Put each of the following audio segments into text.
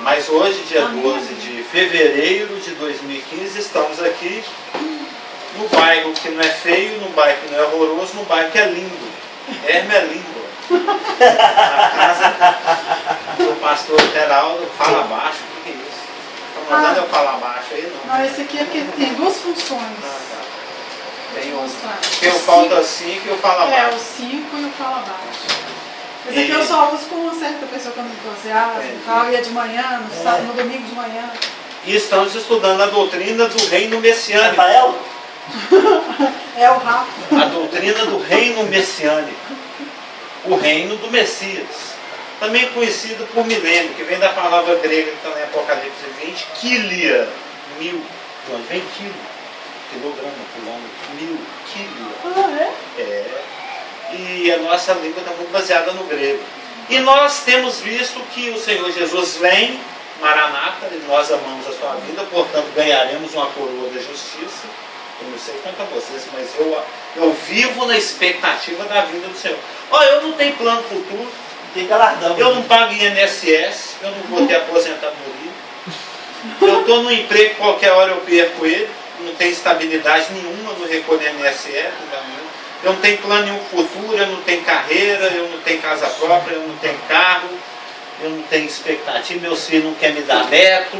Mas hoje, dia 12 de fevereiro de 2015, estamos aqui no bairro que não é feio, no bairro que não é horroroso, no bairro que é lindo. Herme é lindo. Na casa do pastor Geraldo. Fala baixo, o que é isso? Está mandando eu falar baixo aí? Não, esse aqui é porque tem duas funções. Tem o falta 5 e o fala baixo. É, o 5 e o fala baixo. Esse aqui eu só uso com uma certa pessoa quando eu ia de manhã, no domingo de manhã. E estamos estudando a doutrina do reino messiânico. Rafael? É o Rafa. A doutrina do reino messiânico. O reino do Messias. Também conhecido por milênio, que vem da palavra grega que está em Apocalipse 20, quilia, 1000. De onde vem quilo? Quilograma, quilômetro, 1000, quilia. E a nossa língua está muito baseada no grego. E nós temos visto que o Senhor Jesus vem, Maranata, e nós amamos a sua vida, portanto ganharemos uma coroa da justiça. Eu não sei quanto a vocês, mas eu vivo na expectativa da vinda do Senhor. Eu não tenho plano futuro, tem galardão. Eu não pago INSS, eu não vou ter aposentadoria. Eu estou no emprego, qualquer hora eu perco ele, não tenho estabilidade nenhuma no recolher INSS, eu não tenho plano nenhum futuro, eu não tenho carreira, eu não tenho casa própria, eu não tenho carro, eu não tenho expectativa, meus filhos não querem me dar neto.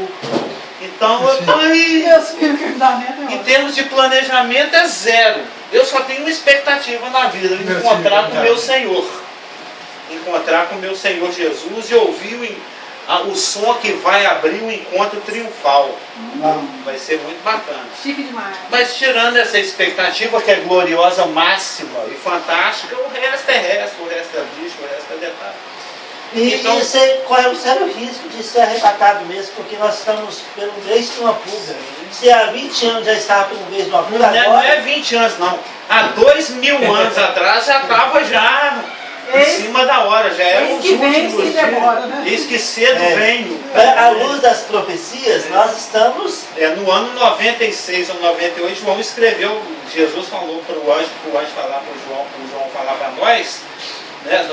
Então eu estou aí. Meus filhos querem me dar neto. Em termos de planejamento é zero. Eu só tenho uma expectativa na vida, encontrar com o meu Senhor. Encontrar com o meu Senhor Jesus e ouvir o som que vai abrir o encontro triunfal. Vai ser muito bacana. Chique demais. Mas tirando essa expectativa que é gloriosa, máxima e fantástica, o resto é resto, o resto é bicho, o resto é detalhe. Então, e você corre um sério risco de ser arrebatado mesmo, porque nós estamos pelo mês de uma pulga. Se há 20 anos já estava pelo mês de uma pulga, não é 20 anos não. Há 2000 anos atrás já estava já em cima da hora, já era os últimos dias. Eis que cedo venho. À luz das profecias, nós estamos... no ano 96 ou 98, João escreveu, Jesus falou para o anjo falar para o João falar para nós,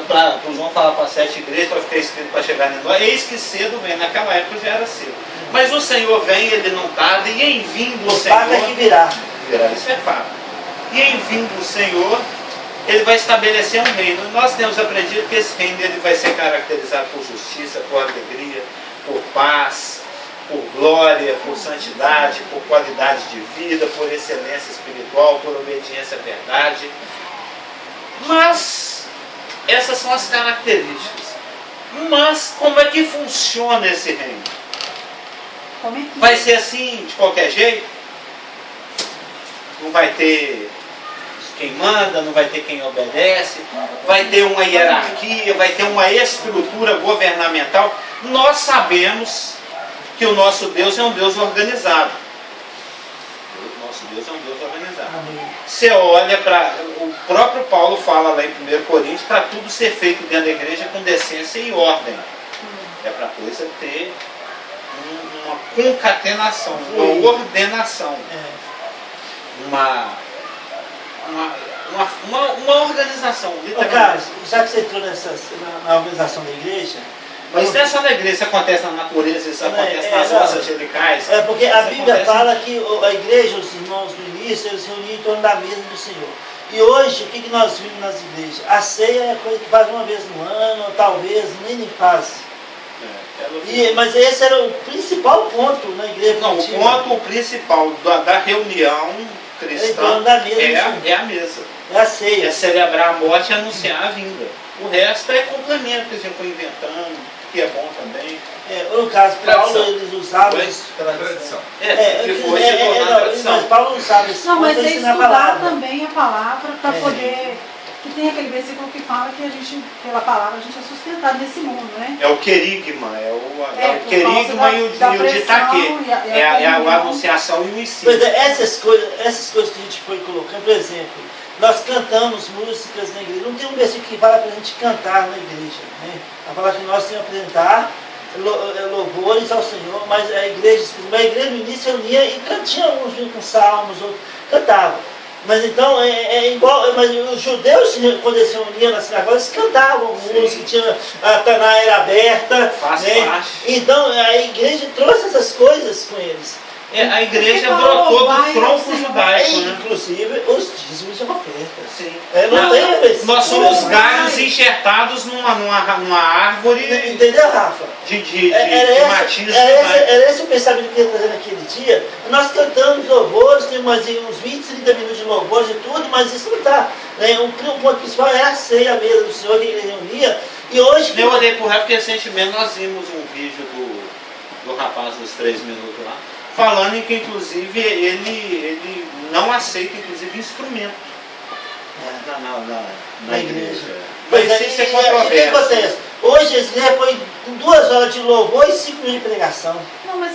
para o João falar para as 7 igrejas, para ficar escrito para chegar em nós, eis que cedo vem, naquela época já era cedo. Mas o Senhor vem, ele não tarda, e em vindo o Senhor... Paga que virá. Isso é fato. E em vindo o Senhor, ele vai estabelecer um reino. Nós temos aprendido que esse reino ele vai ser caracterizado por justiça, por alegria, por paz, por glória, por santidade, por qualidade de vida, por excelência espiritual, por obediência à verdade. Mas essas são as características. Mas como é que funciona esse reino? Vai ser assim de qualquer jeito? Não vai ter quem manda, não vai ter quem obedece, vai ter uma hierarquia, vai ter uma estrutura governamental. Nós sabemos que o nosso Deus é um Deus organizado. O nosso Deus é um Deus organizado. Você olha para... O próprio Paulo fala lá em 1 Coríntios para tudo ser feito dentro da igreja com decência e ordem. É para a coisa ter uma concatenação, uma ordenação. Uma organização, literalmente. Carlos, já que você entrou na organização da igreja... Mas não é só na igreja, isso acontece na natureza, isso acontece nas roças angelicais. Porque a Bíblia fala que a igreja, os irmãos do início, eles se reuniam em torno da mesa do Senhor. E hoje, o que nós vimos nas igrejas? A ceia é coisa que faz uma vez no ano, ou talvez nem faz. Mas esse era o principal ponto na igreja. Não, o ponto principal da reunião cristã é a mesa. É a ceia. É celebrar a morte e anunciar a vinda. O resto é complemento que a gente foi inventando, que é bom também. No caso, Paulo, eles usavam tradição. Mas Paulo usava isso. Não, mas é estudar também a palavra para poder... Que tem aquele versículo que fala que a gente, pela palavra, a gente é sustentado nesse mundo, né? É o querigma, o querigma e o ditaque. É a anunciação e o ensino. Pois é, essas coisas que a gente foi colocando, por exemplo, nós cantamos músicas na igreja. Não tem um versículo que fala para a gente cantar na igreja, né? Vai falar que nós temos que apresentar louvores ao Senhor, mas a igreja no início reunia e tinha uns com salmos, outros cantavam. Mas então é igual, mas os judeus, quando eles se reuniam na sinagoga, eles cantavam música, tinha a Taná era aberta. Faz Né? parte. Então a igreja trouxe essas coisas com eles. A igreja Porque brotou vai do tronco ao judaico, né? Inclusive os dízimos e ofertas. Sim. Não tem Nós somos Não, galhos mas- enxertados numa árvore Entendeu, Rafa? de Era matiz. era esse o pensamento que eu ia trazer naquele dia. Nós cantamos louvores, tem uns 20, 30 minutos de louvores e tudo, mas isso não está. Né? O ponto principal é a ceia mesmo do Senhor que ele reunia. E hoje. Eu olhei pro Rafa porque recentemente nós vimos um vídeo do rapaz dos 3 minutos lá, falando em que inclusive ele não aceita inclusive instrumento na igreja. Mas isso é o que controverso. acontece? Hoje eles põem 2 horas de louvor e 5 minutos de pregação. Não, mas,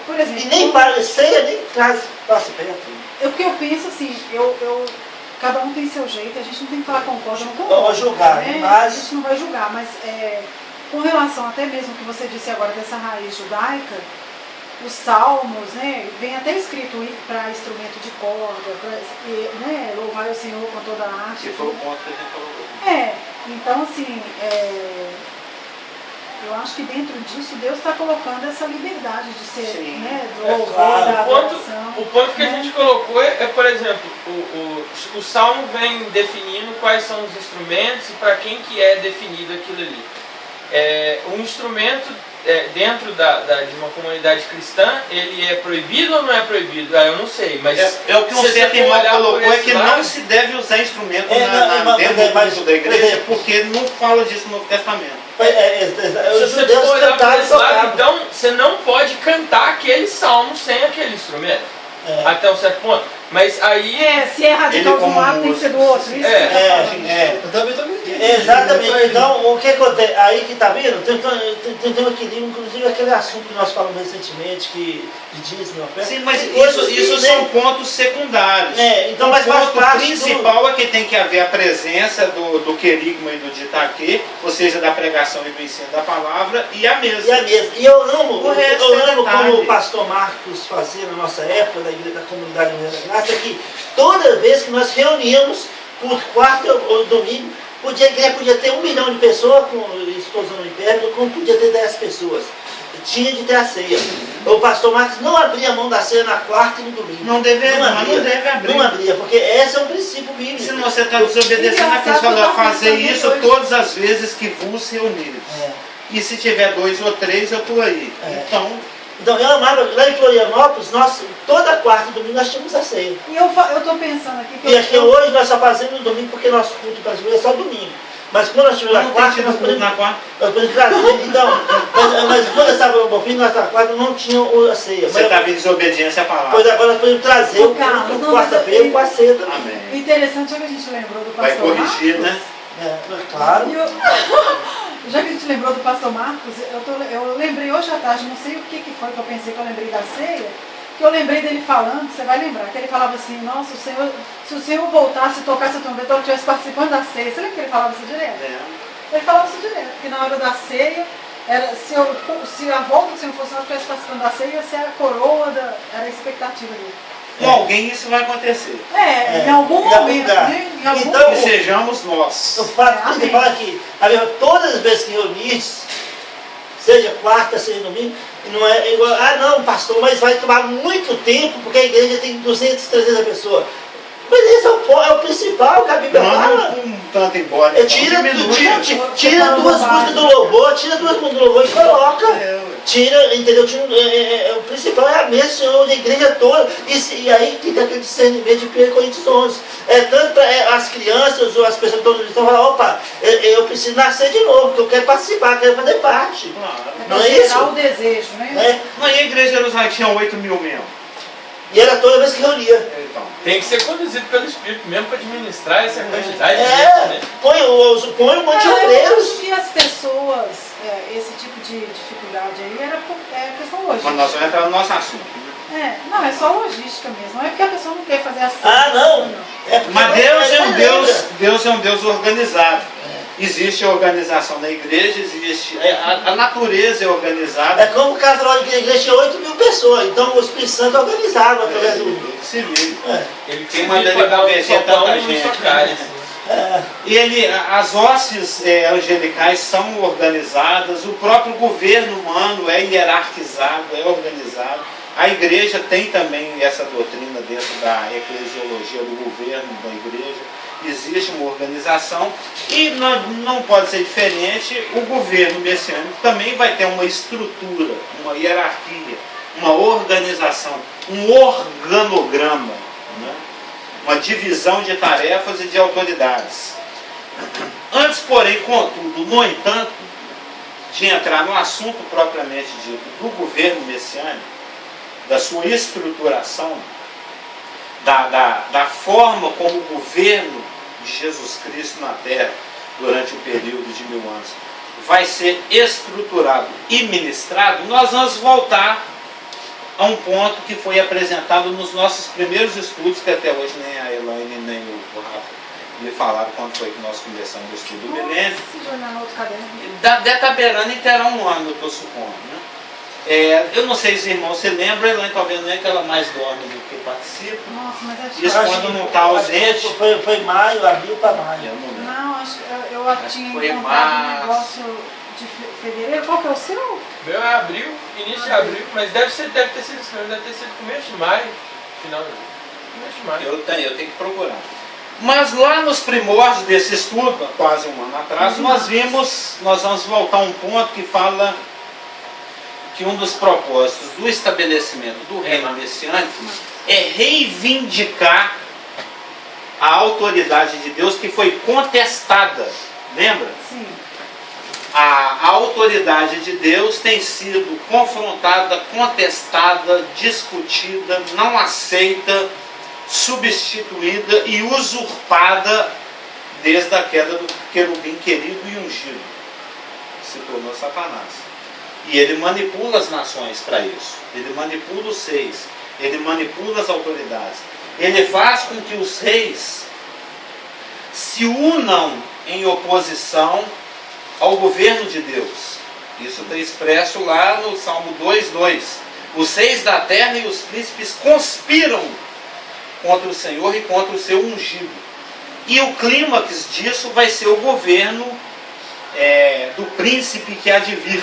por exemplo... E nem para ceia, nem traz passa perto. O que eu penso assim, cada um tem seu jeito, a gente não tem que falar concorda ou não Não concorda. vou julgar, né? mas- A gente não vai julgar, mas com relação até mesmo ao que você disse agora dessa raiz judaica, os salmos, né, vem até escrito para instrumento de corda, né, louvar o Senhor com toda a arte. Que foi o ponto que a gente falou. Então assim, eu acho que dentro disso Deus está colocando essa liberdade de ser, Sim. né, do É louvor, claro. da adoração. O ponto que a né? gente colocou por exemplo, o Salmo vem definindo quais são os instrumentos e para quem que é definido aquilo ali. Um instrumento dentro de uma comunidade cristã, ele é proibido ou não é proibido? Eu não sei, mas... O que um se certo você for irmão olhar colocou por é esse que lado- não se deve usar instrumento dentro do mas, culto da igreja, por exemplo, porque não fala disso no Novo Testamento. Os Se você judeus for olhar por cantaram e esse lado, tocavam. então você não pode cantar aquele salmo sem aquele instrumento, até um certo ponto. Mas aí Se é radical Ele de um como lado, tem que ser do outro. Isso É. que eu tô falando. Eu também tô mentindo. Exatamente. Então, o que acontece? Aí que tá vendo? Tem um equilíbrio, inclusive aquele assunto que nós falamos recentemente, que de dízimo, oferta. Sim, mas Tem coisas isso que, são né, pontos secundários. então, O mas faz ponto parte principal é que tem que haver a presença do querigma e do ditaquê, ou seja, da pregação e do ensino da palavra, e a mesa. E a mesa. E eu amo, O resto eu é amo detalhe. como o pastor Marcos fazia na nossa época, da igreja da comunidade Mulher da Graça, que toda vez que nós reuníamos, por quarta ou domingo, a igreja podia ter 1 milhão de pessoas, estou usando o império, como podia ter 10 pessoas. Tinha de ter a ceia. O pastor Marcos não abria a mão da ceia na quarta e no domingo. Não deve abrir. Não abria, porque esse é um princípio bíblico. Se você está desobedecendo, a Engraçado pessoa que eu vai tava fazer pensando isso hoje. todas as vezes que vos reunires. É. E se tiver 2 ou 3, eu estou aí. Então, Então eu amava, lá em Florianópolis, toda quarta e domingo nós tínhamos a ceia. E eu tô pensando aqui que E aqui hoje nós só fazemos no domingo, porque nosso culto brasileiro é só domingo. Mas quando nós tivemos não a tem quarta, tido nós culto na podemos, quarta. nós podemos trazer. Então, mas quando eu estava no Bonfim, nós na quarta não tinham a ceia. Você está em desobediência à palavra. Pois agora nós podemos trazer o Carlos, culto não, quarta-feira mas com a ceia também. Amém. o interessante é que a gente lembrou do Vai pastor corrigir, Marcos. né? Claro. E já que a gente lembrou do pastor Marcos, eu lembrei hoje à tarde, não sei o que foi que eu pensei que eu lembrei da ceia, que eu lembrei dele falando, você vai lembrar, que ele falava assim, nossa, se o Senhor voltasse e tocasse a trombeta, eu estivesse participando da ceia. Você lembra que ele falava isso direto? Ele falava isso direto, que na hora da ceia, se a volta do Senhor fosse nós estivesse participando da ceia, ia ser a coroa, era a expectativa dele. Com alguém isso vai acontecer. Em algum momento, né? Em algum Então, Que momento. sejamos nós. O fato principal é que, todas as vezes que reunires, seja quarta, seja domingo, não é igual, não, pastor, mas vai tomar muito tempo, porque a igreja tem 200, 300 pessoas. Mas esse é o principal que a Bíblia fala. Manda um tanto embora. Tira Tira duas músicas do louvor, tira 2 músicas do louvor e coloca. Tira, entendeu? O principal é a mesa, Senhor, da igreja toda. E aí fica aquele discernimento de 1 Coríntios 11. Tanto para as crianças ou as pessoas que estão falando, opa, eu preciso nascer de novo, porque eu quero participar, quero fazer parte. Claro. Não é gerar isso? o desejo, né? Mas a igreja de Jerusalém tinha 8 mil membros. E era toda vez que reunia. Então, tem que ser conduzido pelo Espírito mesmo para administrar essa quantidade de gente, né? Põe um monte de Eu obreiros. acho que as pessoas, esse tipo de dificuldade aí era questão logística. mas nós vamos entrar no nosso assunto. Né? Não, é só logística mesmo. Não é porque a pessoa não quer fazer assim. Não. É porque Mas Deus é um lembra. Deus organizado. Existe a organização na igreja, existe. A natureza é organizada. É como o católico da igreja tinha 8.000 pessoas, então o Espírito Santo é organizado através do. Ele se vira. Ele Quem manda ele convencer tanta gente. As hostes angelicais são organizadas, o próprio governo humano é hierarquizado, é organizado. A igreja tem também essa doutrina dentro da eclesiologia do governo da igreja. Existe uma organização e não pode ser diferente. O governo messiânico também vai ter uma estrutura, uma hierarquia, uma organização, um organograma, né? Uma divisão de tarefas e de autoridades. Antes, porém, contudo, no entanto, de entrar no assunto propriamente dito do governo messiânico, da sua estruturação, da forma como o governo de Jesus Cristo na Terra, durante o período de 1000 anos, vai ser estruturado e ministrado, nós vamos voltar a um ponto que foi apresentado nos nossos primeiros estudos, que até hoje nem a Elaine nem o Rafa me falaram quando foi que nós começamos o estudo do milênio. Deve beirando e terá um ano, eu estou supondo, né? Eu não sei se irmão se lembra, a Elaine talvez não é que ela mais dorme do que participa. Nossa, mas acho isso quando não está ausente. Foi maio, abril para maio. Não, acho que eu tinha encontrado um negócio de fevereiro. Qual que é o seu? Meu é abril, início de abril, mas deve ter sido isso mesmo, deve ter sido começo de maio, final de começo de maio. Eu tenho que procurar. Mas lá nos primórdios desse estudo, quase um ano atrás, nós vamos voltar a um ponto que fala que um dos propósitos do estabelecimento do reino messiânico é reivindicar a autoridade de Deus que foi contestada. Lembra? Sim. A autoridade de Deus tem sido confrontada, contestada, discutida, não aceita, substituída e usurpada desde a queda do querubim querido e ungido, que se tornou Satanás. E ele manipula as nações para isso. Ele manipula os reis. Ele manipula as autoridades. Ele faz com que os reis se unam em oposição ao governo de Deus. Isso está expresso lá no Salmo 2:2. Os reis da terra e os príncipes conspiram contra o Senhor e contra o seu ungido. E o clímax disso vai ser o governo do príncipe que há de vir,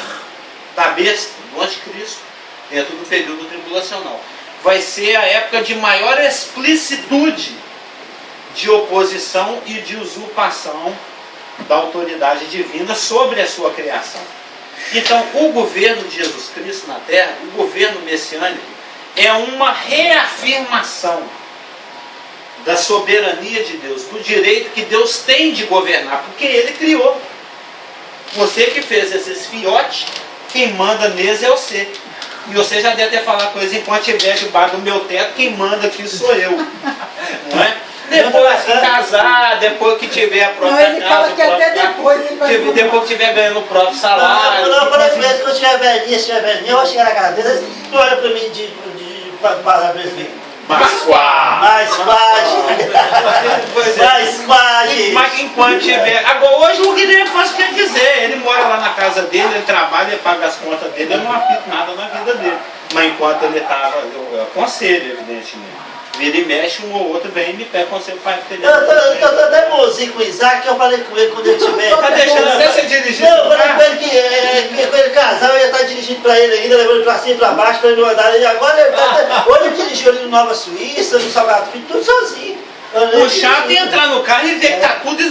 da besta, do anticristo, dentro do período tribulacional. Vai ser a época de maior explicitude de oposição e de usurpação da autoridade divina sobre a sua criação. Então, o governo de Jesus Cristo na Terra, o governo messiânico, é uma reafirmação da soberania de Deus, do direito que Deus tem de governar, porque Ele criou. Você que fez esses fiotes, quem manda neles é você. E você já deve ter falado coisa enquanto estiver debaixo do meu teto, quem manda aqui sou eu. Não é? Depois que casar, depois que tiver a própria ele casa, fala que até depois ele vai depois que estiver ganhando o próprio salário. Não, por exemplo, quando eu estiver velhinha, eu vou chegar na casa deles, tu olha para mim de palavras assim. Mais quase. Mas enquanto tiver. Agora, hoje o Guilherme faz o que ele quiser. Ele mora lá na casa dele, ele trabalha, ele paga as contas dele, eu não apito nada na vida dele. Mas enquanto ele estava, eu aconselho, evidentemente. Vira e mexe, um ou outro vem e me pega conselho para ele. Eu tô até mozinho com o Isaac, eu falei com ele quando ele tiver. Tá deixando até você dirigir? Não, eu falei com ele que quando ele casar, eu ia estar dirigindo para ele ainda, levando para cima e para baixo, para ele não andar. Agora ele dirigiu ali no Nova Suíça, no Salgado Filho, tudo sozinho. O chato é entrar no carro e ver que tá tudo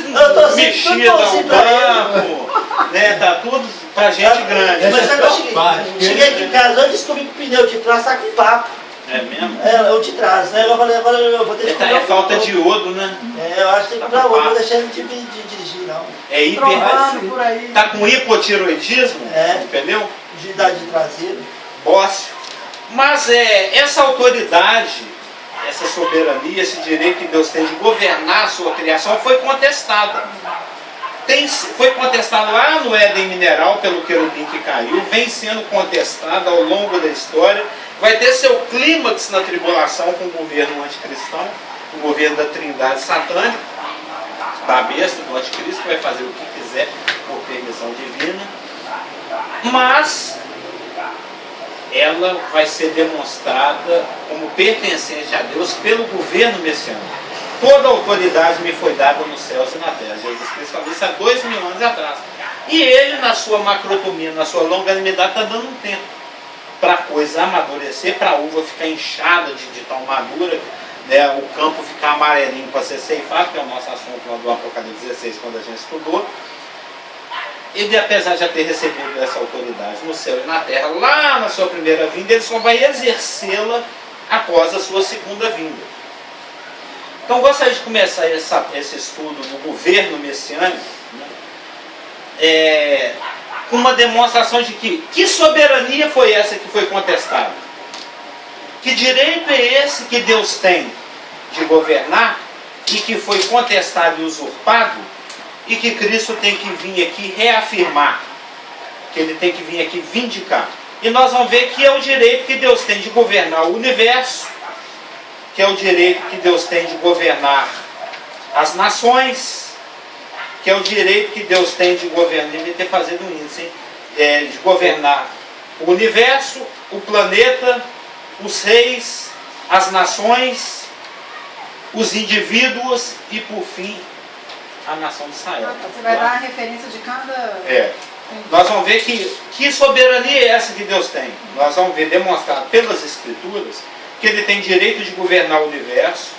mexido no banco, né? Tá tudo pra gente grande. Mas eu cheguei aqui em casa, eu descobri que o pneu de trás tá com papo. É mesmo? É o de trás, né? Eu falei, agora eu vou ter que comprar. É falta de iodo, né? Eu acho que tem que comprar outro, não vou deixar ele de dirigir, não. É hiper. Tá com hipotiroidismo? Entendeu? De idade de traseiro. Bócio. Mas essa autoridade, essa soberania, esse direito que Deus tem de governar a sua criação foi contestada. Foi contestado lá no Éden mineral pelo querubim que caiu, vem sendo contestado ao longo da história, vai ter seu clímax na tribulação com o governo anticristão, o governo da trindade satânica, da besta, do anticristo, que vai fazer o que quiser por permissão divina, mas ela vai ser demonstrada como pertencente a Deus pelo governo messiânico. Toda a autoridade me foi dada nos céus e na terra. Jesus Cristo falou isso há 2000 anos atrás. E ele, na sua macrotomia, na sua longanimidade, está dando um tempo para a coisa amadurecer, para a uva ficar inchada de tão madura, né, o campo ficar amarelinho para ser ceifado, que é o nosso assunto lá do Apocalipse 16, quando a gente estudou. Ele, apesar de já ter recebido essa autoridade no céu e na terra, lá na sua primeira vinda, ele só vai exercê-la após a sua segunda vinda. Então, gostaria de começar esse estudo do governo messiânico, né, com uma demonstração de que soberania foi essa que foi contestada? Que direito é esse que Deus tem de governar e que foi contestado e usurpado e que Cristo tem que vir aqui reafirmar, que ele tem que vir aqui vindicar? E nós vamos ver que é o direito que Deus tem de governar o universo, que é o direito que Deus tem de governar as nações, que é o direito que Deus tem de governar, devia ter fazido um índice, de governar o universo, o planeta, os reis, as nações, os indivíduos e, por fim, a nação de Israel. Você vai dar a referência de cada... Nós vamos ver que soberania é essa que Deus tem. Nós vamos ver demonstrado pelas Escrituras que ele tem direito de governar o universo,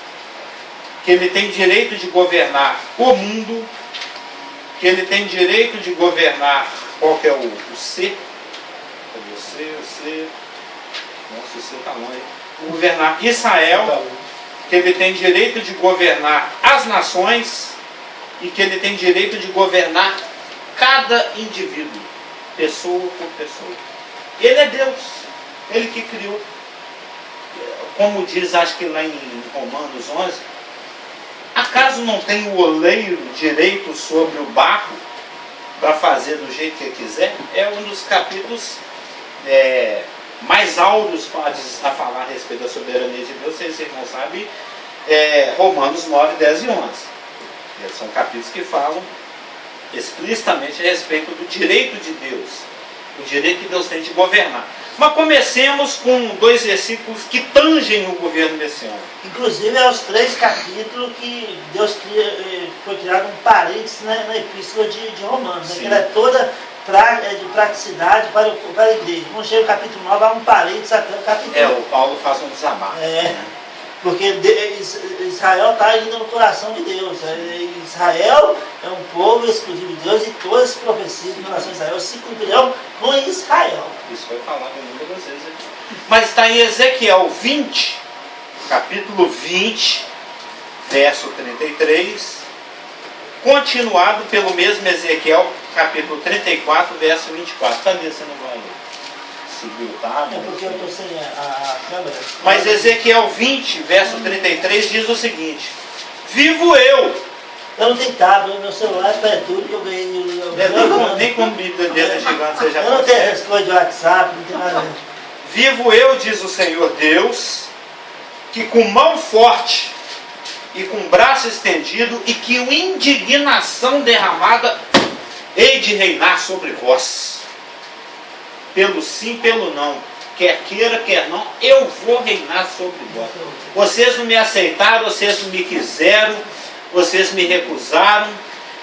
que ele tem direito de governar o mundo, que ele tem direito de governar, qual que é o ser? O ser... Nossa, o ser está longe. Governar Israel, que ele tem direito de governar as nações e que ele tem direito de governar cada indivíduo, pessoa por pessoa. Ele é Deus, ele que criou. Como diz, acho que lá em Romanos 11, acaso não tem o oleiro direito sobre o barro para fazer do jeito que quiser? É um dos capítulos mais áureos a falar a respeito da soberania de Deus. Vocês não sabem, Romanos 9, 10 e 11. São capítulos que falam explicitamente a respeito do direito de Deus, o direito que Deus tem de governar. Mas comecemos com 2 versículos que tangem o governo messiânico. Inclusive, é os 3 capítulos que Deus foi criado um parênteses na epístola de Romanos, né, que ela é toda de praticidade para a igreja. Quando chega o capítulo 9, há um parênteses até o capítulo 1. O Paulo faz um desabafo. Porque Israel está ainda no coração de Deus. Israel é um povo exclusivo de Deus e todas as profecias em relação a Israel se cumprirão com Israel. Isso foi falado muitas vezes aqui. Mas está em Ezequiel 20, capítulo 20, verso 33, continuado pelo mesmo Ezequiel, capítulo 34, verso 24. Cadê? Você não vai seguir o tab? É porque eu estou sem a câmera. Mas Ezequiel 20, verso 33 diz o seguinte: vivo eu. Eu não tenho tablet, meu celular é tudo que eu ganhei nem como Bíblia gigante você já eu não tenho essas coisas de WhatsApp, não tem nada. Vivo eu, diz o Senhor Deus, que com mão forte e com braço estendido e que com indignação derramada hei de reinar sobre vós. Pelo sim, pelo não. Quer queira, quer não, eu vou reinar sobre vós. Vocês não me aceitaram, vocês não me quiseram, vocês me recusaram.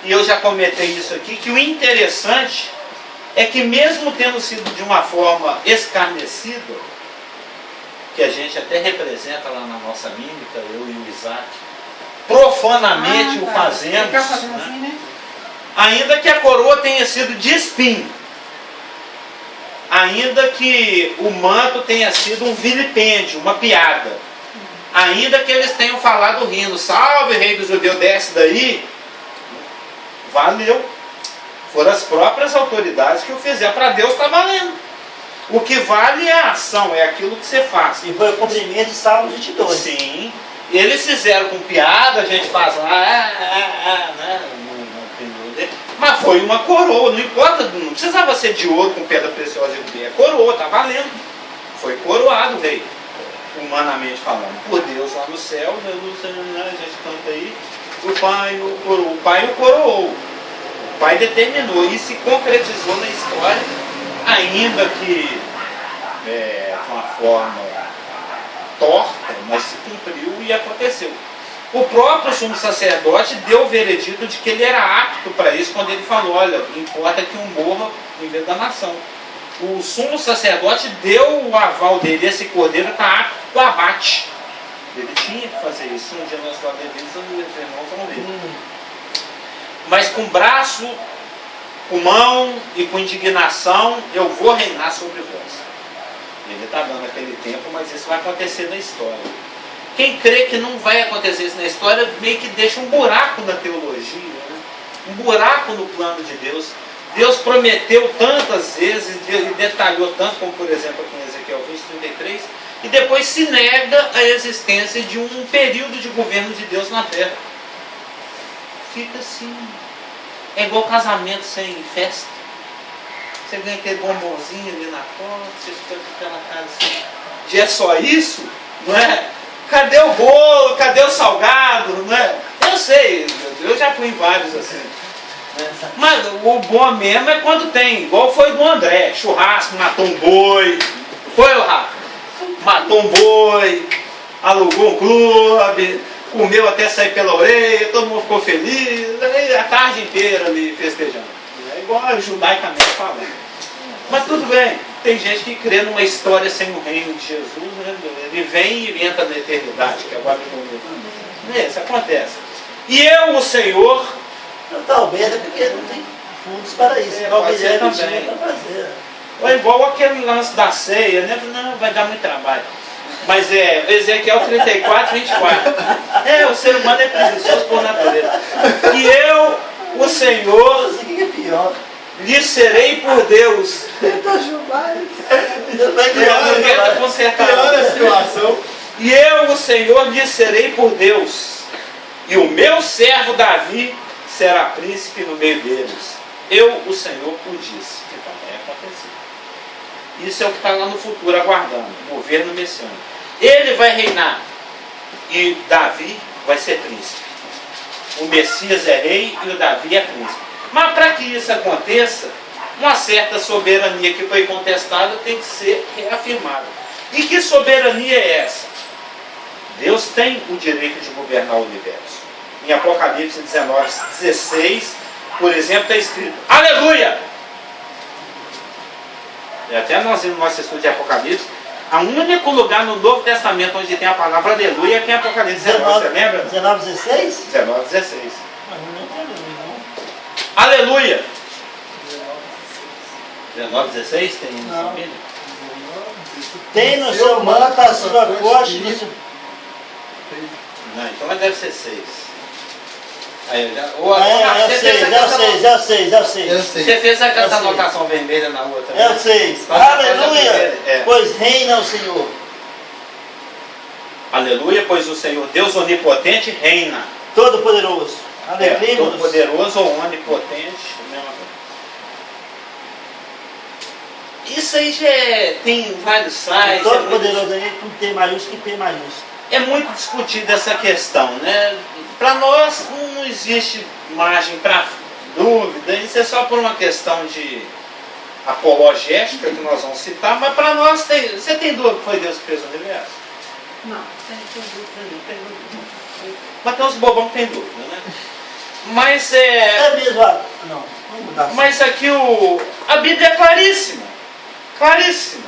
E eu já comentei isso aqui, que o interessante é que mesmo tendo sido de uma forma escarnecida, que a gente até representa lá na nossa mímica, eu e o Isaac, profanamente o fazemos, fazendo assim, né? Ainda que a coroa tenha sido de espinho, ainda que o manto tenha sido um vilipêndio, uma piada, ainda que eles tenham falado rindo, salve rei dos judeus, desce daí, valeu. Foram as próprias autoridades que o fizeram. Para Deus está valendo. O que vale é a ação, é aquilo que você faz. E foi o cumprimento de Salmo 22. Sim. Eles fizeram com piada, a gente faz lá, né? Mas foi uma coroa, não importa, não precisava ser de ouro com pedra preciosa de rubim, é coroa, está valendo. Foi coroado o rei, humanamente falando, por Deus lá no céu, a gente canta aí, O pai o coroou. O pai o coroou. O pai determinou. E se concretizou na história, ainda que de uma forma torta, mas se cumpriu e aconteceu. O próprio sumo sacerdote deu o veredito de que ele era apto para isso quando ele falou, olha, importa que um morra em vez da nação. O sumo sacerdote deu o aval dele, esse cordeiro está apto para o abate. Ele tinha que fazer isso. Um dia nós vamos ver isso, os irmãos vão ver. Mas com braço, com mão e com indignação, eu vou reinar sobre vós. Ele está dando aquele tempo, mas isso vai acontecer na história. Quem crê que não vai acontecer isso na história, meio que deixa um buraco na teologia, né? Um buraco no plano de Deus. Deus prometeu tantas vezes, e detalhou tanto, como por exemplo aqui em Ezequiel 20:33, e depois se nega a existência de um período de governo de Deus na terra. Fica assim. É igual casamento sem festa. Você ganha aquele bombonzinho ali na porta, você fica com aquela cara assim, de é só isso? Não é? Cadê o bolo? Cadê o salgado? Não é? Eu sei, eu já fui em vários assim. Né? Mas o bom mesmo é quando tem, igual foi do André, churrasco, matou um boi. Foi o Rafa? Matou um boi, alugou um clube, comeu até sair pela orelha, todo mundo ficou feliz, a tarde inteira ali festejando. É igual judaicamente falando. Mas tudo bem, tem gente que crê numa história sem o reino de Jesus, né? Ele vem e entra na eternidade, que é o Babilônia. Isso acontece. E eu, o Senhor... Talvez é porque não tem fundos para isso. Talvez ele não tinha para fazer. É igual aquele lance da ceia, né? Não, vai dar muito trabalho. Mas Ezequiel 34:24. O ser humano é preguiçoso por natureza. E eu, o Senhor... Isso aqui é pior. Lhe serei por Deus. Tenta julgar Pior a situação. E eu, o Senhor, lhe serei por Deus. E o meu servo Davi será príncipe no meio deles. Eu, o Senhor, o disse. Então vai acontecer. Isso é o que está lá no futuro aguardando. O governo messiânico. Ele vai reinar. E Davi vai ser príncipe. O Messias é rei e o Davi é príncipe. Mas para que isso aconteça, uma certa soberania que foi contestada tem que ser reafirmada. E que soberania é essa? Deus tem o direito de governar o universo. Em Apocalipse 19:16, por exemplo, está escrito Aleluia! E até nós no nosso estudo de Apocalipse, o único lugar no Novo Testamento onde tem a palavra Aleluia é aqui em Apocalipse 19, você lembra? 19:16? 19:16. Aleluia! 19:16 tem na Bíblia? Tem no seu manto a sua coxa. Não, então deve ser 6. Aí, É o 6. Você fez essa anotação vermelha na outra. É o 6. Faz Aleluia! Pois reina o Senhor. Aleluia, pois o Senhor, Deus onipotente, reina. Todo-poderoso. Aleluia. Todo-poderoso ou onipotente. Mesma coisa. Isso aí já tem vários sites. Todo-poderoso aí com T maiúsculo e P maiúsculo. É muito discutida essa questão, né? Para nós não existe margem para dúvida, isso é só por uma questão de apologética que nós vamos citar, mas para nós tem. Você tem dúvida que foi Deus que fez o universo? Não, tem dúvida. Mas tem uns bobão que tem dúvida, né? Mas É mesmo. Não, vamos mudar. Mas aqui a Bíblia é claríssima. Claríssima.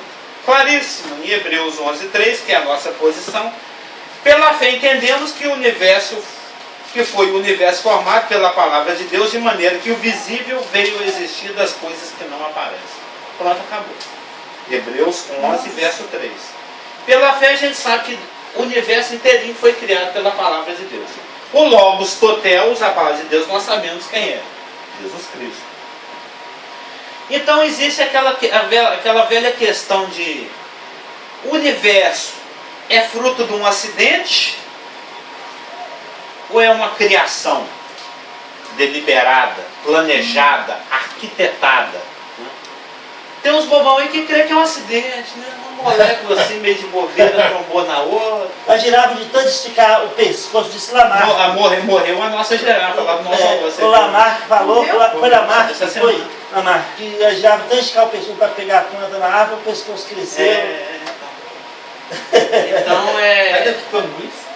Em Hebreus 11:3, que é a nossa posição. Pela fé entendemos que o universo, que foi o universo formado pela palavra de Deus, de maneira que o visível veio a existir das coisas que não aparecem. Pronto, acabou. Hebreus 11, verso 3. Pela fé a gente sabe que o universo inteirinho foi criado pela palavra de Deus. O Logos Toteus, a palavra de Deus, nós sabemos quem é. Jesus Cristo. Então existe aquela velha questão de o universo é fruto de um acidente ou é uma criação deliberada, planejada, arquitetada? Tem uns bobão aí que crê que é um acidente, né? Uma molécula assim, meio de bobeira, trombou na outra. A girafa, de tanto esticar o pescoço, disse Lamarck. Morreu a nossa girafa lá do nosso almoço. O Lamarck falou, foi Lamarck Essa que foi, semana. Lamarck, que a girafa tanto esticar o pescoço para pegar a planta na árvore, o pescoço cresceu. Então Ainda ficou isso?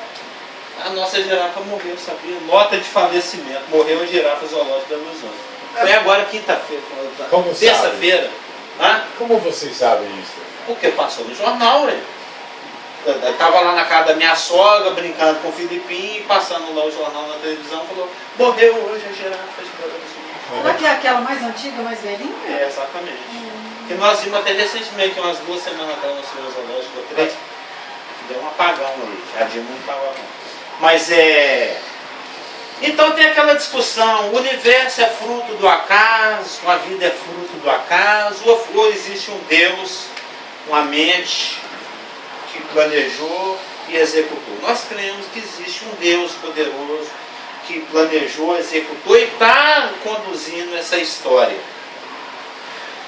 a nossa girafa morreu, sabia? Nota de falecimento. Morreu a girafa zoológica da Luzão. Foi agora quinta-feira. Como Terça-feira. Né? Como vocês sabem isso? Porque passou no jornal, né? Eu tava lá na casa da minha sogra, brincando com o Filipinho, passando lá o jornal na televisão, falou, morreu hoje a girafa de Belo Horizonte. Será que é aquela mais antiga, mais velhinha? É, exatamente. Que nós vimos até recentemente, umas 2 semanas atrás, no seu zoológico, 3, que deu um apagão aí, a Dilma não estava não. Mas então tem aquela discussão, o universo é fruto do acaso, a vida é fruto do acaso, ou existe um Deus, uma mente que planejou e executou. Nós cremos que existe um Deus poderoso que planejou, executou e está conduzindo essa história.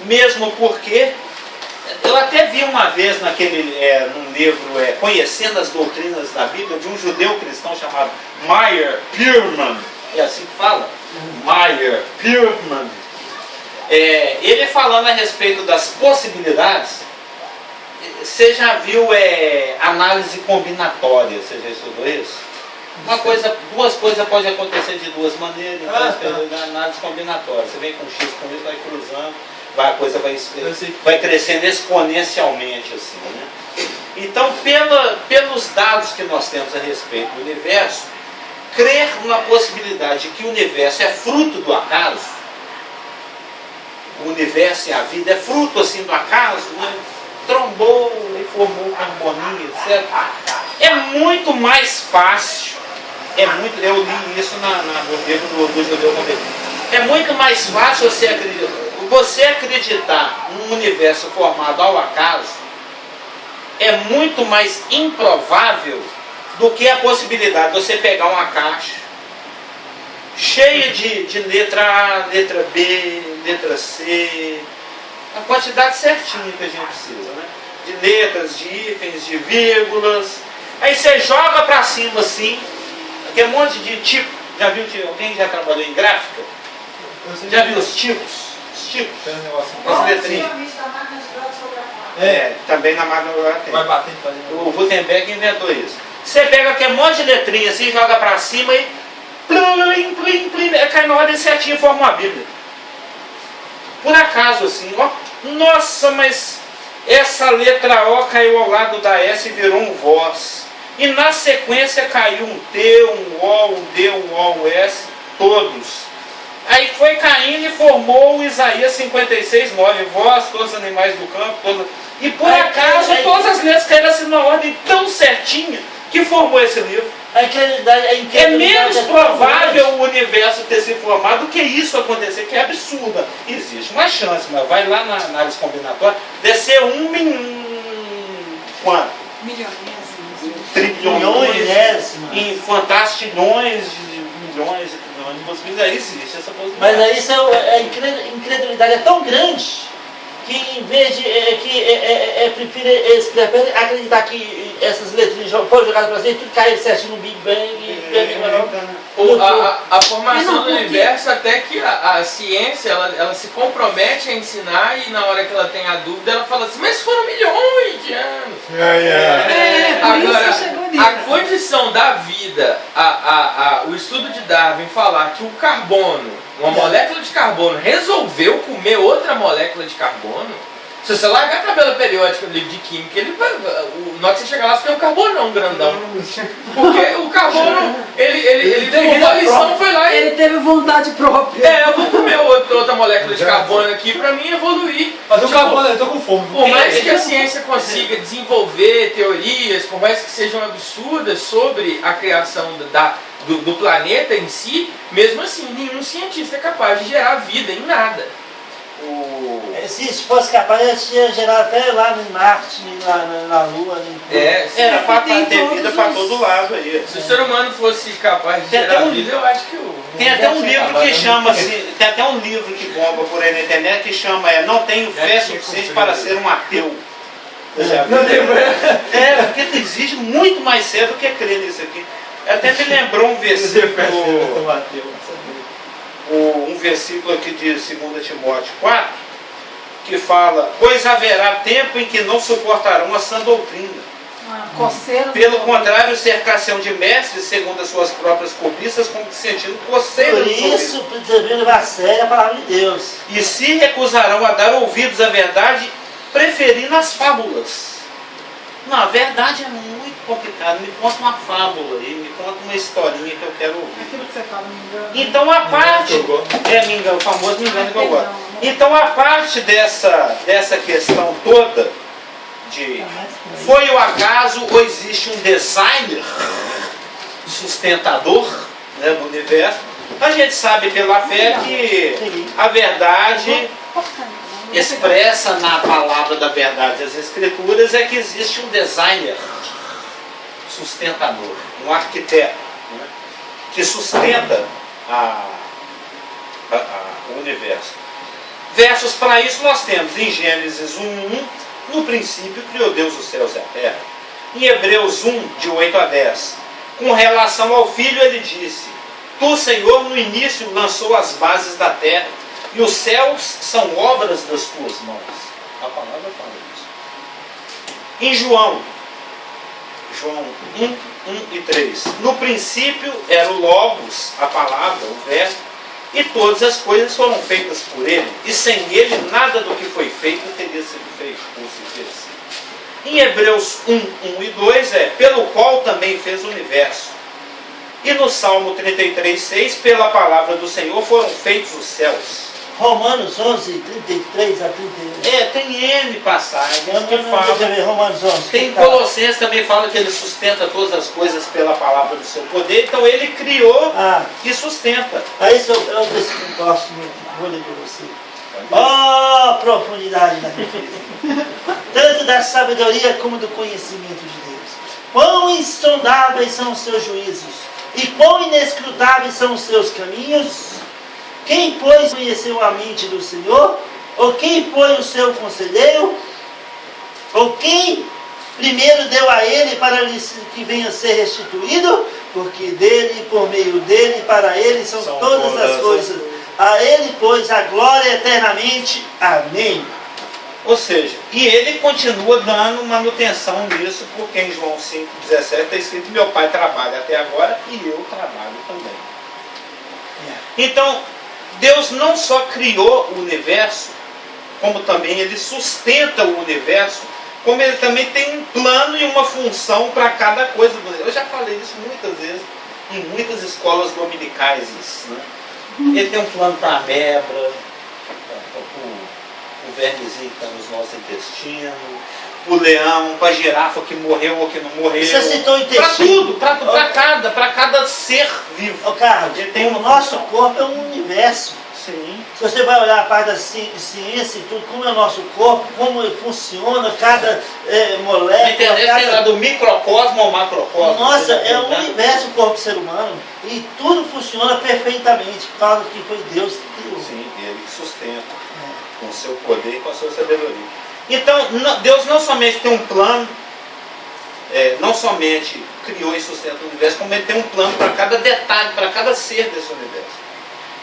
Mesmo porque, eu até vi uma vez num livro Conhecendo as Doutrinas da Bíblia, de um judeu cristão chamado Meyer Pearman, é assim que fala? Meyer Pearman. Ele falando a respeito das possibilidades. Você já viu análise combinatória? Você já estudou isso? Duas coisas podem acontecer de duas maneiras, então análise combinatória. Você vem com X com isso, vai cruzando, a coisa vai crescendo exponencialmente assim, né? Então, pelos dados que nós temos a respeito do universo, crer na possibilidade de que o universo é fruto do acaso, o universo e a vida é fruto assim do acaso, né? Trombou e formou carboninho, etc. É muito mais fácil, eu li isso no livro do judeu convertido. É muito mais fácil você acreditar num universo formado ao acaso, é muito mais improvável do que a possibilidade de você pegar uma caixa cheia de letra A, letra B, letra C, a quantidade certinha que a gente precisa, né? De letras, de hífens, de vírgulas. Aí você joga para cima assim, aquele monte de tipo. Já viu? Alguém já trabalhou em gráfica? Já viu os tipos? Os tipos? Tem um negócio As letrinhas. Também na máquina tem. vai bater O Gutenberg inventou isso. Você pega aquele monte de letrinha assim, joga para cima e plim, plim, plim, cai na ordem certinha e forma uma Bíblia. Por acaso assim, ó, nossa, mas essa letra O caiu ao lado da S e virou um voz. E na sequência caiu um T, um O, um D, um O, um S, todos. Aí foi caindo e formou o Isaías 56:9, voz, todos os animais do campo, todos. E por acaso todas as letras caíram assim numa ordem tão certinha que formou esse livro. É menos provável o universo ter se formado do que isso acontecer, que é absurda. Existe uma chance, mas vai lá na análise combinatória, deve ser quanto? Trilhões, em fantásticos milhões de possibilidades. Existe essa possibilidade. Mas aí a incredulidade é tão grande que em vez de prefiro acreditar que essas letrinhas foram jogadas para cima e tudo caiu certinho no Big Bang a formação do universo, até que a ciência ela se compromete a ensinar, e na hora que ela tem a dúvida ela fala assim, mas foram milhões de anos. Agora, a condição da vida, o estudo de Darwin falar que o carbono, uma molécula de carbono resolveu comer outra molécula de carbono. Se você largar a tabela periódica do livro de química, na hora que você chegar lá, você tem um carbono grandão. Porque o carbono, ele tomou a lição, foi lá e... Ele teve vontade própria. Eu vou comer outra molécula de carbono aqui pra mim evoluir. Mas o carbono, eu tô com fome. Por mais que a ciência consiga desenvolver teorias, por mais que sejam absurdas sobre a criação do planeta em si, mesmo assim, nenhum cientista é capaz de gerar vida em nada. Se fosse capaz, tinha gerado até lá em Marte, na Lua. Era para tem ter vida todos para os- todo lado aí. Se o ser humano fosse capaz de Tem gerar até um- vida, eu acho que o Tem até um livro que chama-se, tem até um livro que bomba por aí na internet que chama Não Tenho Fé Suficiente para Ser um Ateu. Você já viu? Porque exige muito mais cedo do que crer nisso aqui. Até me lembrou um versículo, um versículo aqui de 2 Timóteo 4, que fala: pois haverá tempo em que não suportarão a sã doutrina. Coceira. Pelo contrário, cercar-se-ão de mestres, segundo as suas próprias cobiças, como que sentindo coceira Por nos ouvidos. isso, devendo levar a sério a palavra de Deus. E se recusarão a dar ouvidos à verdade, preferindo as fábulas. Não, a verdade é muito complicada. Me conta uma fábula aí, me conta uma historinha que eu quero ouvir. Aquilo que você fala, me engano. Então a parte. Me engano, o famoso me engano que eu gosto. Então a parte dessa questão toda de foi o acaso ou existe um designer sustentador, né, do universo, a gente sabe pela fé que a verdade expressa na palavra da verdade das Escrituras é que existe um designer sustentador, um arquiteto, né, que sustenta o universo. Versos para isso nós temos em Gênesis 1:1, no princípio criou Deus os céus e a terra. Em Hebreus 1, de 8 a 10, com relação ao Filho ele disse: Tu, Senhor, no início lançou as bases da terra, e os céus são obras das tuas mãos. A palavra fala isso. Em João 1, 1 e 3, no princípio era o Logos, a palavra, o verbo, e todas as coisas foram feitas por ele, e sem ele nada do que foi feito teria sido feito, ou se fez. Em Hebreus 1, 1 e 2 pelo qual também fez o universo. E no Salmo 33, 6, pela palavra do Senhor foram feitos os céus. Romanos 11, 33 a 31. Tem N passagens que Deixa eu falam. ver, Romanos 11. Tem Colossenses também fala que ele sustenta todas as coisas pela palavra do seu poder. Então ele criou e sustenta. Aí eu gosto, vou ler para você. Oh, profundidade da riqueza, tanto da sabedoria como do conhecimento de Deus. Quão insondáveis são os seus juízos, e quão inescrutáveis são os seus caminhos. Quem, pois, conheceu a mente do Senhor? Ou quem foi o seu conselheiro? Ou quem primeiro deu a ele para que venha a ser restituído? Porque dele, por meio dele e para ele são todas as coisas. A ele, pois, a glória eternamente. Amém. Ou seja, e ele continua dando manutenção nisso, porque em João 5,17 está escrito: meu pai trabalha até agora e eu trabalho também. Então, Deus não só criou o universo, como também ele sustenta o universo, como ele também tem um plano e uma função para cada coisa do universo. Eu já falei isso muitas vezes em muitas escolas dominicais, né? Ele tem um plano para a ameba, o vermezinho que está nos nossos intestinos, o leão, para a girafa que morreu ou que não morreu. Você citou o Para intestino. tudo, para cada ser vivo. Ô Carlos, Ele tem uma nosso função. corpo é um universo. Sim. Se você vai olhar a parte da ciência e tudo, como é o nosso corpo, como ele funciona, cada Na molécula, internet tem lá do microcosmo ao macrocosmo. Nossa, Você é já um viu, né? universo o corpo do ser humano e tudo funciona perfeitamente por causa que foi Deus que criou. Sim, ele que sustenta com o seu poder e com a sua sabedoria. Então, Deus não somente tem um plano, não somente criou e sustenta o universo, como ele tem um plano para cada detalhe, para cada ser desse universo.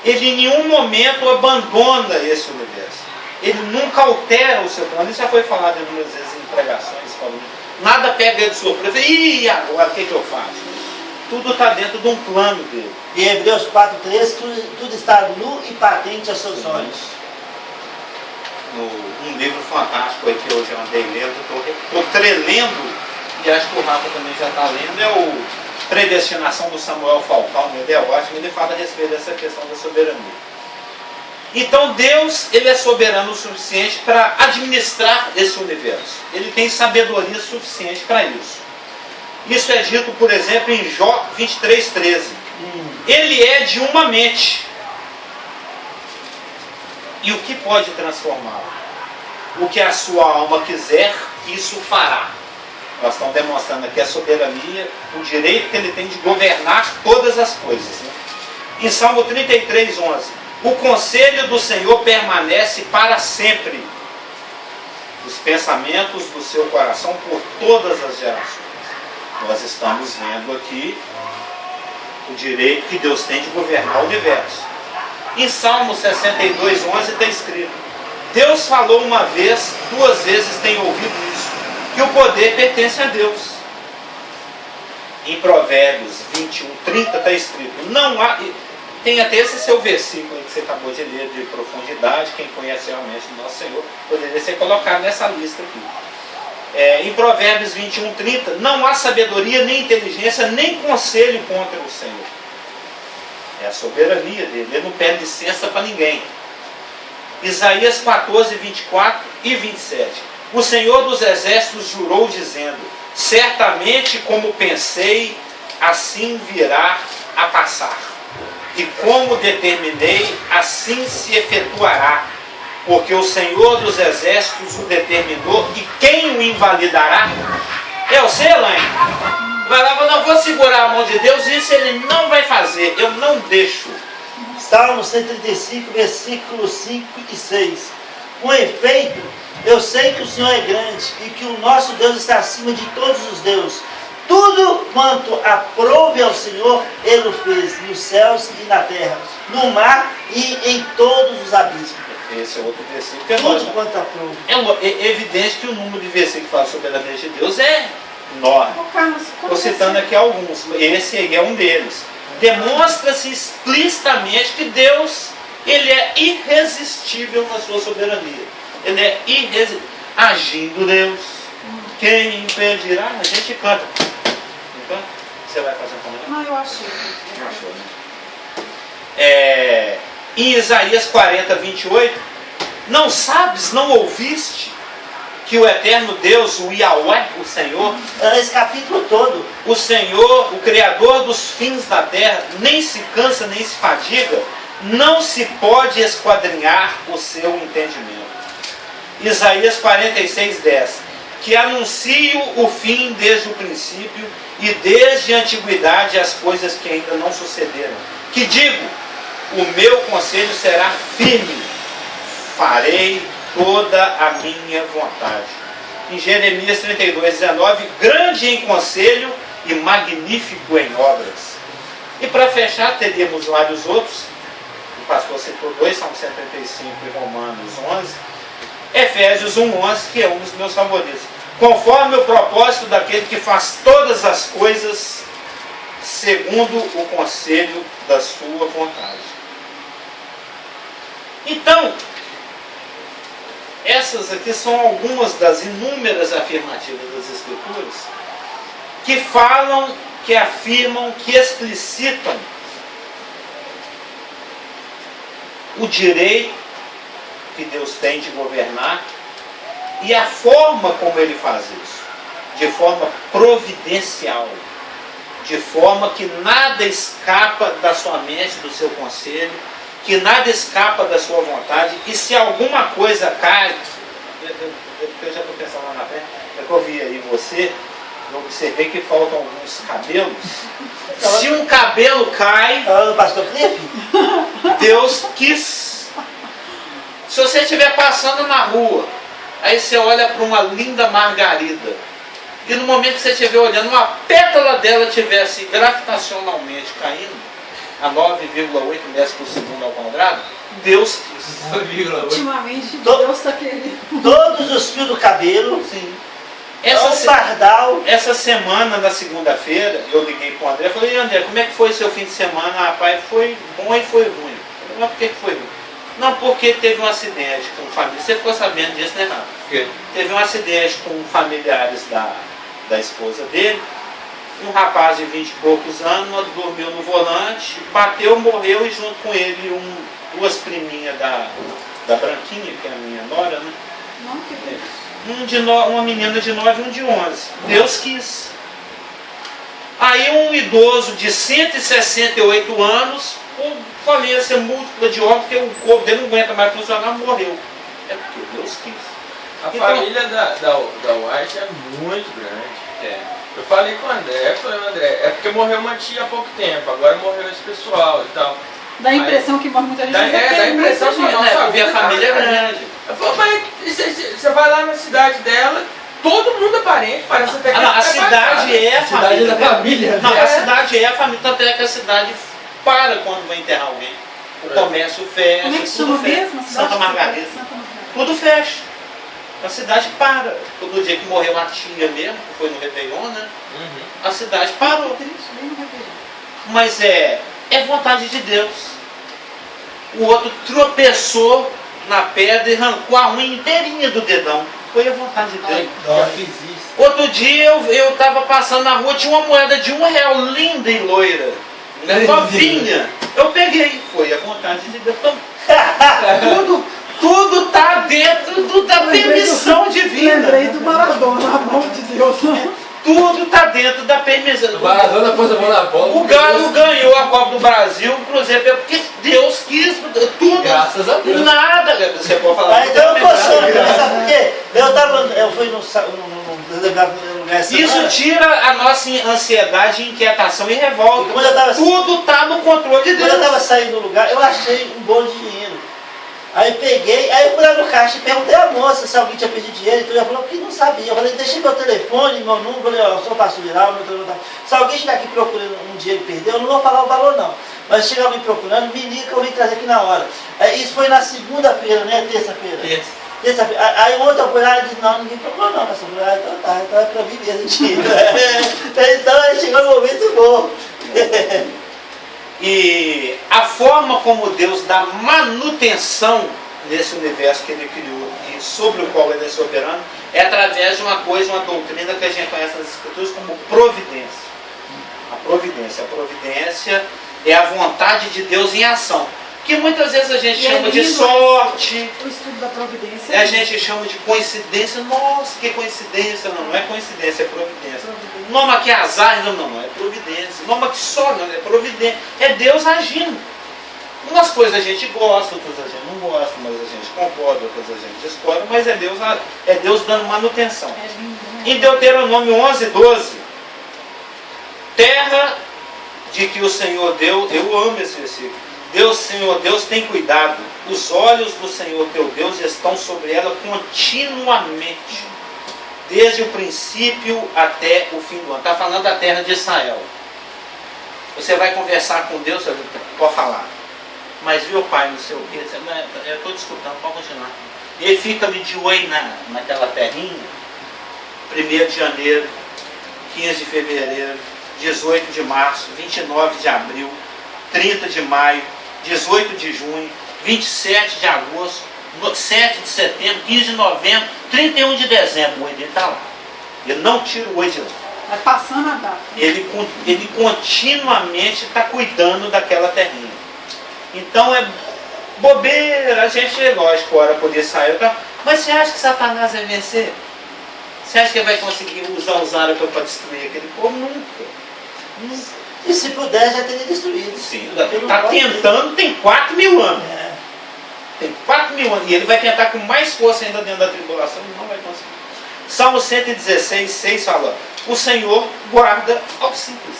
Ele em nenhum momento abandona esse universo. Ele nunca altera o seu plano. Isso já foi falado inúmeras vezes em pregações. Falando. Nada pega ele de surpresa. E agora o que eu faço? Tudo está dentro de um plano dele. Em Hebreus 4,13, tudo está nu e patente aos seus olhos. Um livro fantástico aí que hoje eu andei lendo, estou trelendo, e acho que o Rafa também já está lendo, é o Predestinação do Samuel Falcão. Ele é ótimo, ele fala a respeito dessa questão da soberania. Então Deus, ele é soberano o suficiente para administrar esse universo. Ele tem sabedoria suficiente para isso. Isso é dito, por exemplo, em Jó 23,13. Ele é de uma mente. E o que pode transformá-lo? O que a sua alma quiser, isso fará. Nós estamos demonstrando aqui a soberania, o direito que ele tem de governar todas as coisas. Né? Em Salmo 33, 11. O conselho do Senhor permanece para sempre. Os pensamentos do seu coração por todas as gerações. Nós estamos vendo aqui o direito que Deus tem de governar o universo. Em Salmo 62, 11 está escrito: Deus falou uma vez, 2 vezes tem ouvido isso, que o poder pertence a Deus. Em Provérbios 21, 30 está escrito: não há... Tem até esse seu versículo aí que você acabou de ler, de profundidade, quem conhece realmente o nosso Senhor, poderia ser colocado nessa lista aqui. Em Provérbios 21, 30, não há sabedoria, nem inteligência, nem conselho contra o Senhor. É a soberania dele, ele não pede licença para ninguém. Isaías 14, 24 e 27. O Senhor dos Exércitos jurou dizendo: certamente como pensei, assim virá a passar. E como determinei, assim se efetuará. Porque o Senhor dos Exércitos o determinou, e quem o invalidará? É você, Elaine. Vai lá, eu não vou segurar a mão de Deus, isso ele não vai fazer, eu não deixo. Salmo 135, versículos 5 e 6. Com efeito, eu sei que o Senhor é grande e que o nosso Deus está acima de todos os deuses. Tudo quanto aprouve ao Senhor, Ele o fez, nos céus e na terra, no mar e em todos os abismos. Esse é outro versículo. Tudo quanto aprouve. É evidente que o número de versículos que fala sobre a soberania de Deus é enorme. Estou citando aqui alguns. Esse aí é um deles. Demonstra-se explicitamente que Deus, ele é irresistível na sua soberania. Ele é irresistível. Agindo Deus, quem impedirá? A gente canta. Então, você vai fazer um comentário? Não, eu achei. Não achou, né? Em Isaías 40, 28, não sabes, não ouviste que o eterno Deus, o Yahweh, o Senhor, Esse capítulo todo. o Senhor, o Criador dos fins da terra, nem se cansa, nem se fadiga, não se pode esquadrinhar o seu entendimento. Isaías 46, 10. Que anuncio o fim desde o princípio e desde a antiguidade as coisas que ainda não sucederam. Que digo, o meu conselho será firme, farei toda a minha vontade. Em Jeremias 32, 19, grande em conselho e magnífico em obras. E para fechar, teríamos vários outros. O pastor citou 2, Salmo 135 e Romanos 11. Efésios 1:11, que é um dos meus favoritos. Conforme o propósito daquele que faz todas as coisas segundo o conselho da sua vontade. Então, essas aqui são algumas das inúmeras afirmativas das Escrituras que falam, que afirmam, que explicitam o direito que Deus tem de governar e a forma como Ele faz isso, de forma providencial, de forma que nada escapa da sua mente, do seu conselho, que nada escapa da sua vontade, e se alguma coisa cai, eu já estou pensando lá na frente, é que eu vi aí você, eu observei que faltam alguns cabelos. Se um cabelo cai, Falando do pastor Felipe? Deus quis. Se você estiver passando na rua, aí você olha para uma linda margarida, e no momento que você estiver olhando, uma pétala dela estivesse gravitacionalmente caindo a 9,8 metros por segundo ao quadrado, Deus quis. Ultimamente, Deus está querendo. Todos os fios do cabelo. Sim. Essa Essa semana, na segunda-feira, eu liguei para o André e falei: André, como é que foi seu fim de semana? Rapaz, foi bom e foi ruim. Eu falei: mas por que foi ruim? Não, porque teve um acidente com família. Você ficou sabendo disso, né, Renato? Teve um acidente com familiares da esposa dele. Um rapaz de 20 e poucos anos dormiu no volante, bateu, morreu, e junto com ele duas priminhas da Branquinha, que é a minha nora, né? Não, que Uma menina de 9 e um de 11. Deus quis. Aí um idoso de 168 anos por falência múltipla de órgãos, porque o corpo dele não aguenta mais funcionar, morreu. É porque Deus quis. A Então, família da White é muito grande. Eu falei com o André, é porque morreu uma tia há pouco tempo, agora morreu esse pessoal e tal. Dá a impressão que morre muita gente. Dá a impressão que a família é grande. Eu falo, mas você vai lá na cidade dela, todo mundo é parente, parece até que A cidade é a Cidade família. da família. Não, a cidade é a família, tanto é que a cidade para quando vai enterrar alguém. O comércio fecha. Como é que tudo chama fecha. mesmo? A cidade Santa Margarida. Santa Margarida. Tudo fecha. A cidade para. Todo dia que morreu a tia mesmo, que foi no Réveillon, né? A cidade parou. Triste, bem no Réveillon. Mas é vontade de Deus. O outro tropeçou na pedra e arrancou a unha inteirinha do dedão. Foi a vontade de Deus. Já fiz isso. Outro dia eu estava passando na rua, tinha uma moeda de R$1, linda e loira, né, novinha. Eu peguei, foi a vontade de Deus. Então, tudo está dentro da permissão divina. Lembrei do Maradona, amor de Deus. Tudo está dentro da permissão. O Maradona pôs a mão na bola. O Galo ganhou a Copa do Brasil, o Cruzeiro, porque Deus quis tudo. Graças a Deus. Nada, você pode falar. Então eu tô achando, sabe por quê? Eu fui no lugar Isso tira a nossa ansiedade, inquietação e revolta. Quando eu tava- Tudo está no controle de Quando eu Deus. estava saindo do lugar, eu achei um bolo de dinheiro. Aí peguei, aí eu fui lá no caixa e perguntei à moça se alguém tinha pedido dinheiro, então ela falou que não sabia. Eu falei, deixei meu telefone, meu número, falei, ó, eu sou o pastor Viral, meu telefone tá. Se alguém chegar aqui procurando um dinheiro que perdeu, eu não vou falar o valor não. Mas se chegar alguém procurando, me liga que eu vim trazer aqui na hora. Isso foi na segunda-feira, né? Terça-feira. Terça-feira. Aí ontem eu fui lá e disse, não, ninguém procurou não, pastor Viral. Então tá, então é pra mim mesmo o dinheiro. Então aí chegou no momento bom. E a forma como Deus dá manutenção nesse universo que Ele criou e sobre o qual Ele é soberano é através de uma doutrina que a gente conhece nas Escrituras como providência. A providência é a vontade de Deus em ação. Que muitas vezes a gente chama de sorte, O estudo da providência. a gente chama de coincidência. Nossa, que coincidência! Não é coincidência, é providência. Nome aqui é azar, não, é providência. Nome aqui só, não, é providência. É Deus agindo. Umas coisas a gente gosta, outras a gente não gosta, mas a gente concorda, outras a gente discorda, mas é Deus dando manutenção. É lindo, né? Em Deuteronômio 11:12, terra de que o Senhor deu, eu amo esse versículo. Senhor Deus tem cuidado, os olhos do Senhor teu Deus estão sobre ela continuamente, desde o princípio até o fim do ano. Está falando da terra de Israel. Você vai conversar com Deus, você pode falar, mas viu pai, não sei o quê, eu estou discutindo, pode continuar. Ele fica ali de olho naquela terrinha, 1º de janeiro, 15 de fevereiro, 18 de março, 29 de abril, 30 de maio, 18 de junho, 27 de agosto, 7 de setembro, 15 de novembro, 31 de dezembro. O oi dele está lá. Ele não tira o oi de lá. Vai passando a data. Ele continuamente está cuidando daquela terrinha. Então é bobeira. A gente, lógico, ora por Israel. Tá? Mas você acha que Satanás vai vencer? Você acha que ele vai conseguir usar os árabes para destruir aquele povo? Nunca. E se puder, já teria destruído. Sim, está tentando, tem 4.000 anos. Tem 4.000 anos. E ele vai tentar com mais força ainda dentro da tribulação e não vai conseguir. Salmo 116, 6 fala: o Senhor guarda aos simples.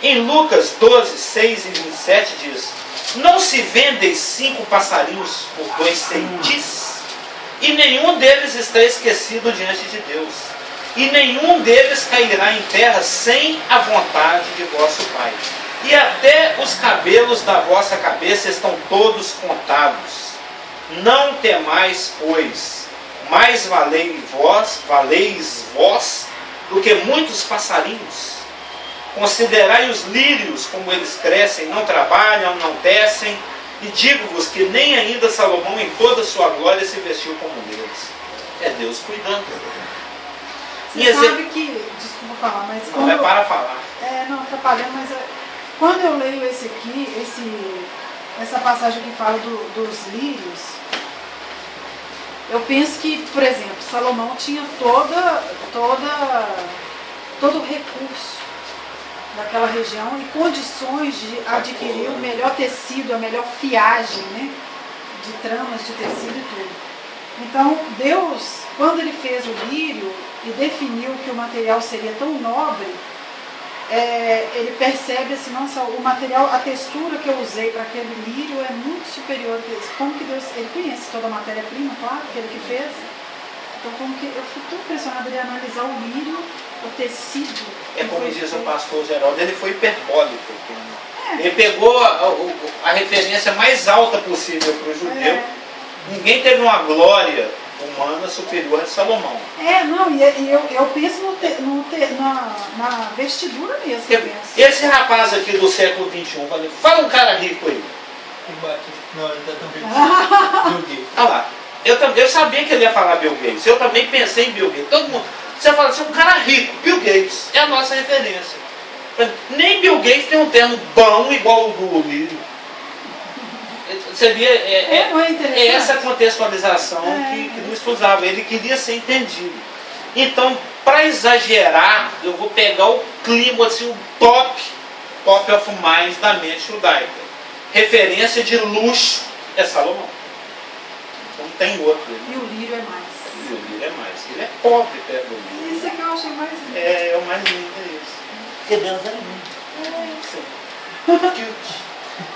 Em Lucas 12, 6 e 27 diz: não se vendem 5 passarinhos por 2 ceitis, e nenhum deles está esquecido diante de Deus. E nenhum deles cairá em terra sem a vontade de vosso Pai. E até os cabelos da vossa cabeça estão todos contados. Não temais, pois, mais valeis vós do que muitos passarinhos. Considerai os lírios, como eles crescem, não trabalham, não tecem, e digo-vos que nem ainda Salomão em toda a sua glória se vestiu como eles. É Deus cuidando. Você sabe que, desculpa falar, mas não é para falar. Não, atrapalhando, mas quando eu leio esse aqui, essa passagem que fala dos lírios, eu penso que, por exemplo, Salomão tinha todo o recurso daquela região e condições de adquirir o melhor tecido, a melhor fiagem, né? De tramas de tecido e tudo. Então, Deus, quando Ele fez o lírio e definiu que o material seria tão nobre, Ele percebe assim, nossa, o material, a textura que eu usei para aquele lírio é muito superior. Como que Deus, Ele conhece toda a matéria-prima, claro, que Ele que fez. Então, como que eu fico tão impressionada de analisar o lírio, o tecido. É como diz o pastor Geraldo, ele foi hiperbólico. Ele pegou a referência mais alta possível para o judeu. Ninguém teve uma glória humana superior a Salomão. Não, e eu penso na vestidura mesmo. Esse rapaz aqui do século XXI, fala um cara rico aí. Não, ele está também Bill Olha lá. Eu sabia que ele ia falar Bill Gates. Eu também pensei em Bill Gates. Todo mundo. Você fala assim, um cara rico, Bill Gates é a nossa referência. Nem Bill Gates tem um terno bom igual o do lírio. Você via, é essa contextualização que Luiz usava. Ele queria ser entendido. Então, para exagerar, eu vou pegar o clima, assim, o top of mind da mente judaica. Referência de luxo é Salomão. Não tem outro. E o lírio é mais. E o lírio é mais. Ele é pobre perto do lírio. Isso é que eu achei mais lindo. É o mais lindo, é isso. Porque Deus é lindo.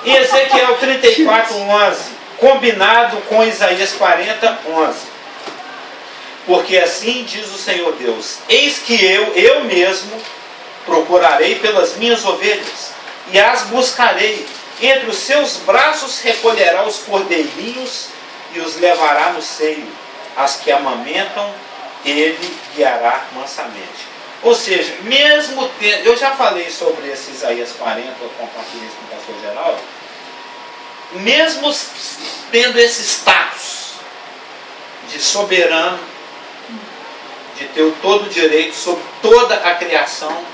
E Ezequiel 34:11, combinado com Isaías 40:11. Porque assim diz o Senhor Deus: eis que eu mesmo, procurarei pelas minhas ovelhas, e as buscarei. Entre os seus braços recolherá os cordeirinhos e os levará no seio. As que amamentam, ele guiará mansamente. Ou seja, mesmo tendo, eu já falei sobre esse Isaías 40, eu compartilhei isso com o pastor Geraldo, mesmo tendo esse status de soberano, de ter todo o direito sobre toda a criação,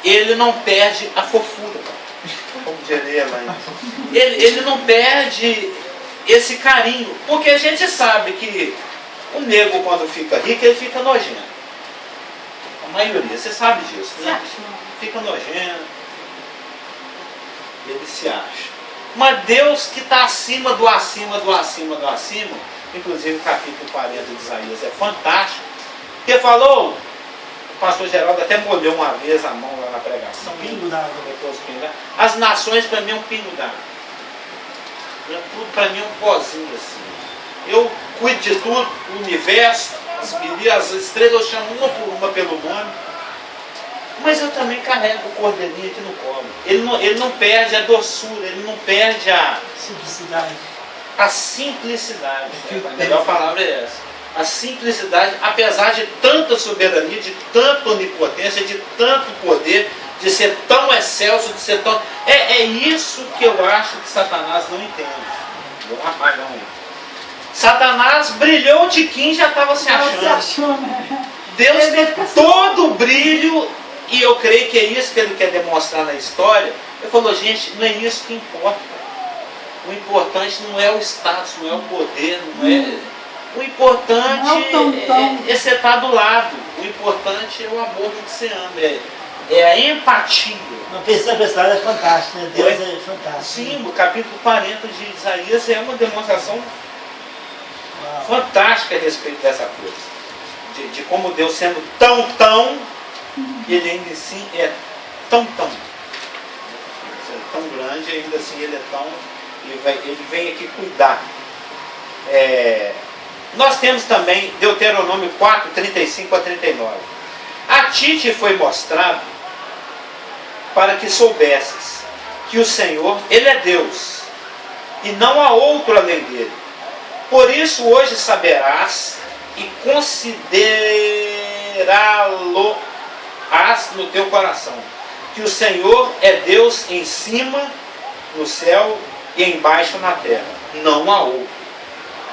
ele não perde a fofura, como diria lá. Ele não perde esse carinho, porque a gente sabe que o nego, quando fica rico, ele fica nojento. A maioria, você sabe disso, né? Fica nojento, ele se acha. Mas Deus que está acima do acima, do acima, do acima, inclusive o capítulo 40 de Isaías é fantástico, porque falou, o pastor Geraldo até molhou uma vez a mão lá na pregação, Pingo d'água. as nações para mim é um pingo d'água. Tudo para mim é um pozinho assim. Eu cuido de tudo, o universo, as estrelas eu chamo uma por uma pelo nome, mas eu também carrego o cordeirinho aqui no colo. Ele não perde a doçura, ele não perde a Simplicidade. A simplicidade. A melhor palavra é essa. A simplicidade, apesar de tanta soberania, de tanta onipotência, de tanto poder, de ser tão excelso, de ser tão... É isso que eu acho que Satanás não entende. O rapaz não entende. Satanás brilhou de quem já estava se achando. Deus tem todo o brilho, e eu creio que é isso que ele quer demonstrar na história. Ele falou, gente, não é isso que importa. O importante não é o status, não é o poder, não é... O importante é você estar do lado. O importante é o amor do que você ama. É a empatia. Não precisa prestar, é fantástico, né? Deus é fantástico. Sim, o capítulo 40 de Isaías é uma demonstração fantástica a respeito dessa coisa. De como Deus sendo tão, ele ainda assim é tão. É tão grande, ainda assim ele é tão... Ele vem aqui cuidar. Nós temos também Deuteronômio 4, 35 a 39. A ti te foi mostrado para que soubesses que o Senhor, Ele é Deus, e não há outro além dele. Por isso hoje saberás e considerá-lo-ás no teu coração, que o Senhor é Deus em cima no céu e embaixo na terra. Não há outro.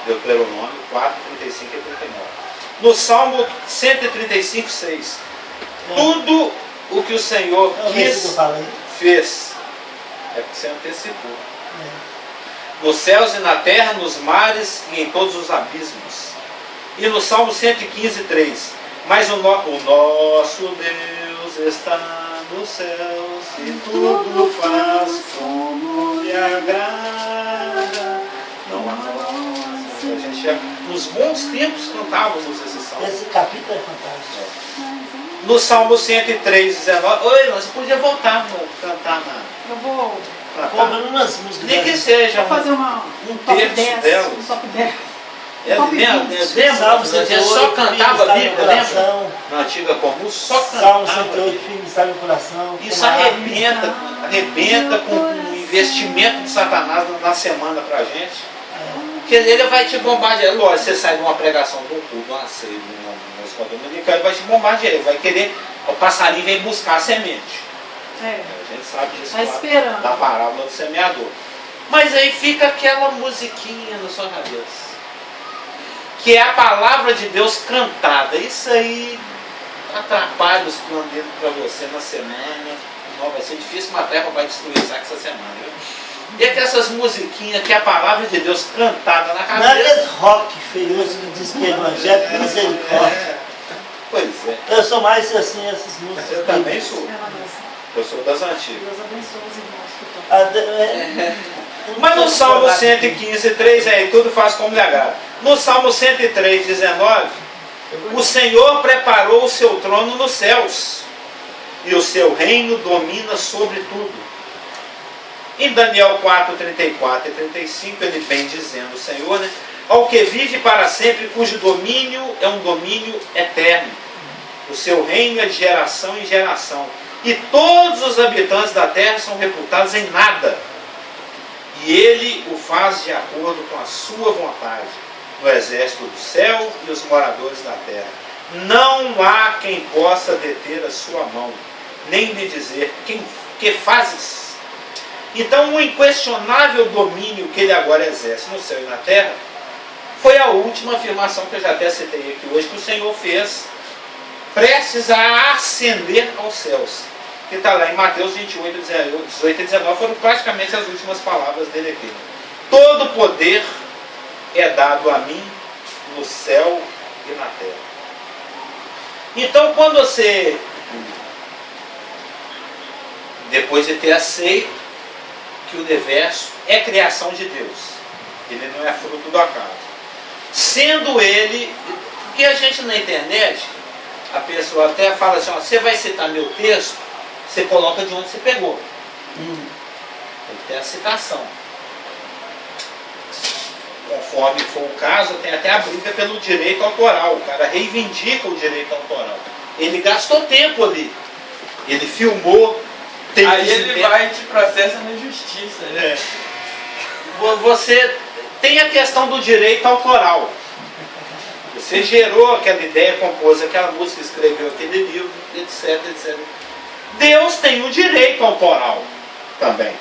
Deuteronômio 4, 35 e 39. No Salmo 135, 6. Tudo o que o Senhor quis, fez. É porque você antecipou. Nos céus e na terra, nos mares e em todos os abismos. E no Salmo 115, 3. Mas o nosso Deus está dos céus e tudo faz como lhe agrada. Não há nossa. A gente já, nos bons tempos cantávamos esse salmo. Esse capítulo é fantástico. No Salmo 103, 19. Oi, nós podíamos voltar a cantar na. Eu vou Como umas músicas. Nem que seja fazer um top terço 10, delas. um top 10. Lembra? Salmo A gente 108, só cantava a firme Bíblia, está lembra? meu coração. Na antiga comum, só Salmo cantava. 108, firme está meu coração. Isso Como a arrebenta com o investimento de Satanás na semana pra gente. Porque ele vai te bombardear. Lógico, você sai de uma pregação de um culto, de uma ceia, de uma escola dominical, ele vai te bombardear. Ele vai querer, o passarinho vem buscar a semente. É. A gente sabe disso Tá esperando. da parábola do semeador. Mas aí fica aquela musiquinha na sua cabeça, que é a palavra de Deus cantada. Isso aí atrapalha os planos dele para você na semana. Não, vai ser difícil, mas a treva vai destruir Isaac essa semana. Viu? E é que essas musiquinhas, que é a palavra de Deus cantada na Não é aquele cabeça. rock feioso que diz que é evangélico, misericórdia. Pois é. Eu sou mais assim, essas músicas. Eu também sou. Ela mesma. Eu sou das antigas. Deus abençoe os irmãos que estão. Mas no Salmo 115, 3, aí tudo faz como lhe agrada. No Salmo 103, 19, o Senhor preparou o seu trono nos céus, e o seu reino domina sobre tudo. Em Daniel 4, 34 e 35, ele vem dizendo, o Senhor, né? Ao que vive para sempre, cujo domínio é um domínio eterno. O seu reino é de geração em geração. E todos os habitantes da terra são reputados em nada. E ele o faz de acordo com a sua vontade, no exército do céu e os moradores da terra. Não há quem possa deter a sua mão, nem lhe dizer, que fazes? Então, o inquestionável domínio que ele agora exerce no céu e na terra, foi a última afirmação que eu já até citei aqui hoje, que o Senhor fez, prestes a ascender aos céus. Que está lá em Mateus 28, 18 e 19, foram praticamente as últimas palavras dele aqui. Todo poder é dado a mim no céu e na terra. Então, quando você, depois de ter aceito que o universo é criação de Deus, ele não é fruto do acaso, sendo ele, porque a gente na internet, a pessoa até fala assim, ó, você vai citar meu texto, você coloca de onde você pegou. Tem que ter a citação. Conforme for o caso, tem até a briga pelo direito autoral. O cara reivindica o direito autoral. Ele gastou tempo ali. Ele filmou. Aí ele vai e te processa na justiça, né? Você tem a questão do direito autoral. Você gerou aquela ideia, compôs aquela música, escreveu aquele livro, etc, etc. Deus tem o direito autoral também.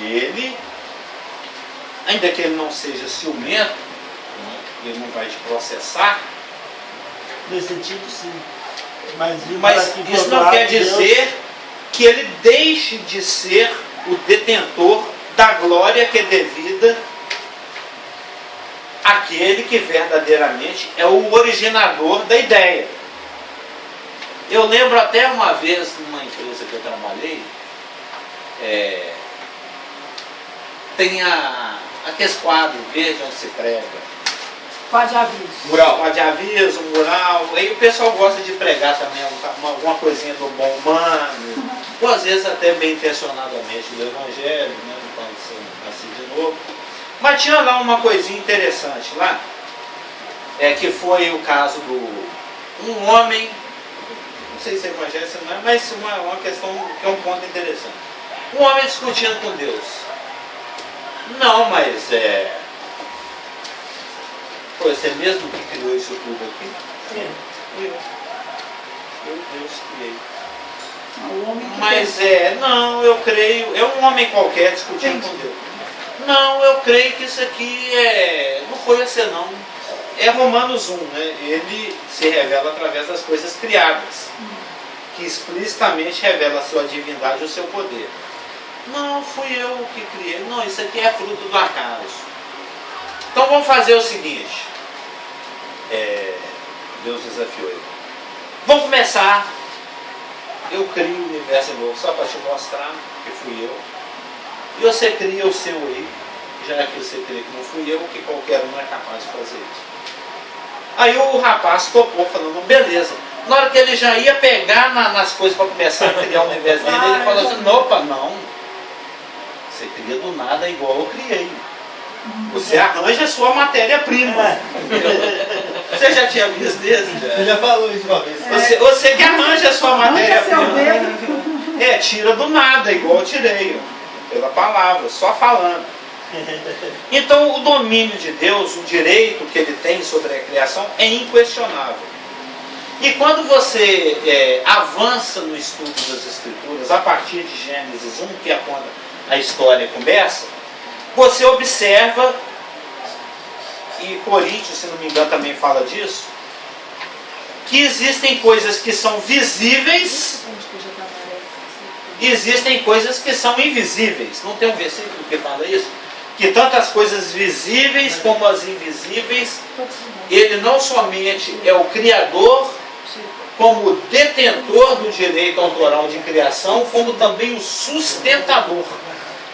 Ele, ainda que ele não seja ciumento, ele não vai te processar. Nesse sentido, sim. Mas isso não quer dizer que ele deixe de ser o detentor da glória que é devida àquele que verdadeiramente é o originador da ideia. Eu lembro até uma vez, numa empresa que eu trabalhei, tem aqueles quadros verde onde se prega. Quadro de aviso. Mural. Quadro de aviso, mural. Aí o pessoal gosta de pregar também alguma coisinha do bom humano, ou às vezes até bem intencionadamente do evangelho, né, quando você nasce de novo. Mas tinha lá uma coisinha interessante lá, que foi o caso do um homem, não sei se é evangelho, se não é, mas uma questão que é um ponto interessante. Um homem discutindo com Deus. Não, mas foi você mesmo que criou isso tudo aqui? Sim. Eu Deus criei. O homem que Mas tem- não, eu creio, é um homem qualquer discutindo com Deus. Não, eu creio que isso aqui não foi assim não. É Romanos 1, né? Ele se revela através das coisas criadas, que explicitamente revela a sua divindade e o seu poder. Não, fui eu que criei. Não, isso aqui é fruto do acaso. Então vamos fazer o seguinte. Deus desafiou ele. Vamos começar eu crio o universo novo só para te mostrar que fui eu. E você cria o seu aí, já que você crê que não fui eu, que qualquer um é capaz de fazer isso. Aí o rapaz topou, falando, beleza. Na hora que ele já ia pegar nas coisas para começar a criar o universo dele, ele falou assim, opa, não. Você cria do nada igual eu criei. Você arranja a sua matéria-prima. Você já tinha visto isso? Você já falou isso uma vez. Você que arranja a sua Arranca seu matéria-prima. dedo. Tira do nada, igual eu tirei. Pela palavra, só falando. Então o domínio de Deus, o direito que ele tem sobre a criação é inquestionável. E quando você avança no estudo das Escrituras, a partir de Gênesis 1, que é quando a história começa, você observa, e Coríntios, se não me engano, também fala disso, que existem coisas que são visíveis e existem coisas que são invisíveis. Não tem um versículo que fala isso? Que tanto as coisas visíveis como as invisíveis, ele não somente é o Criador, como o detentor do direito autoral de criação, como também o sustentador.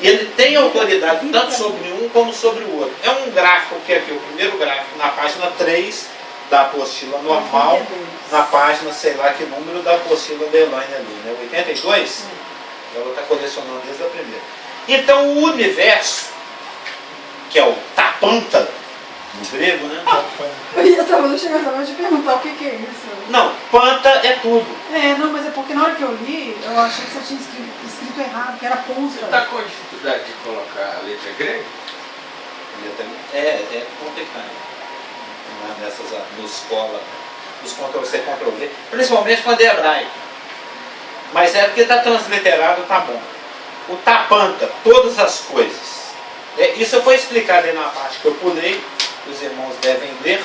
E ele tem autoridade tanto sobre um como sobre o outro. É um gráfico que é aqui, o primeiro gráfico, na página 3 da apostila normal, na página, sei lá que número, da apostila da Elaine ali, né? 82? Ela está colecionando desde a primeira. Então o universo, que é o tapanta, no grego, né? Eu estava chegando a te perguntar o que é isso. Não, panta é tudo. Não, mas é porque na hora que eu li, eu achei que você tinha escrito errado, que era Você ponta. está com dificuldade de colocar a letra grega? É complicado. Nos escola, nos Ctrl-C, Ctrl-V, principalmente quando é hebraico. Mas é porque está transliterado, tá bom. O tapanta, todas as coisas. Isso foi explicado aí na parte que eu pulei, os irmãos devem ler,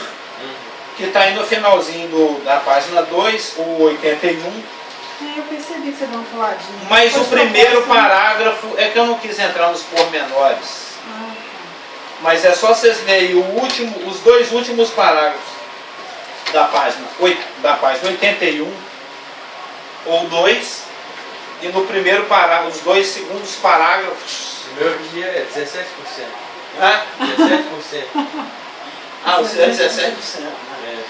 que está aí no finalzinho da página 2, o 81. Eu percebi que você deu uma puladinha. Mas o Pode primeiro colocar assim. parágrafo é que eu não quis entrar nos pormenores. Ah, Mas é só vocês lerem os dois últimos parágrafos da página 81, ou 2, e no primeiro parágrafo, os dois segundos parágrafos. O meu aqui é 17%. Ah, 17%. o seu é 17%. É.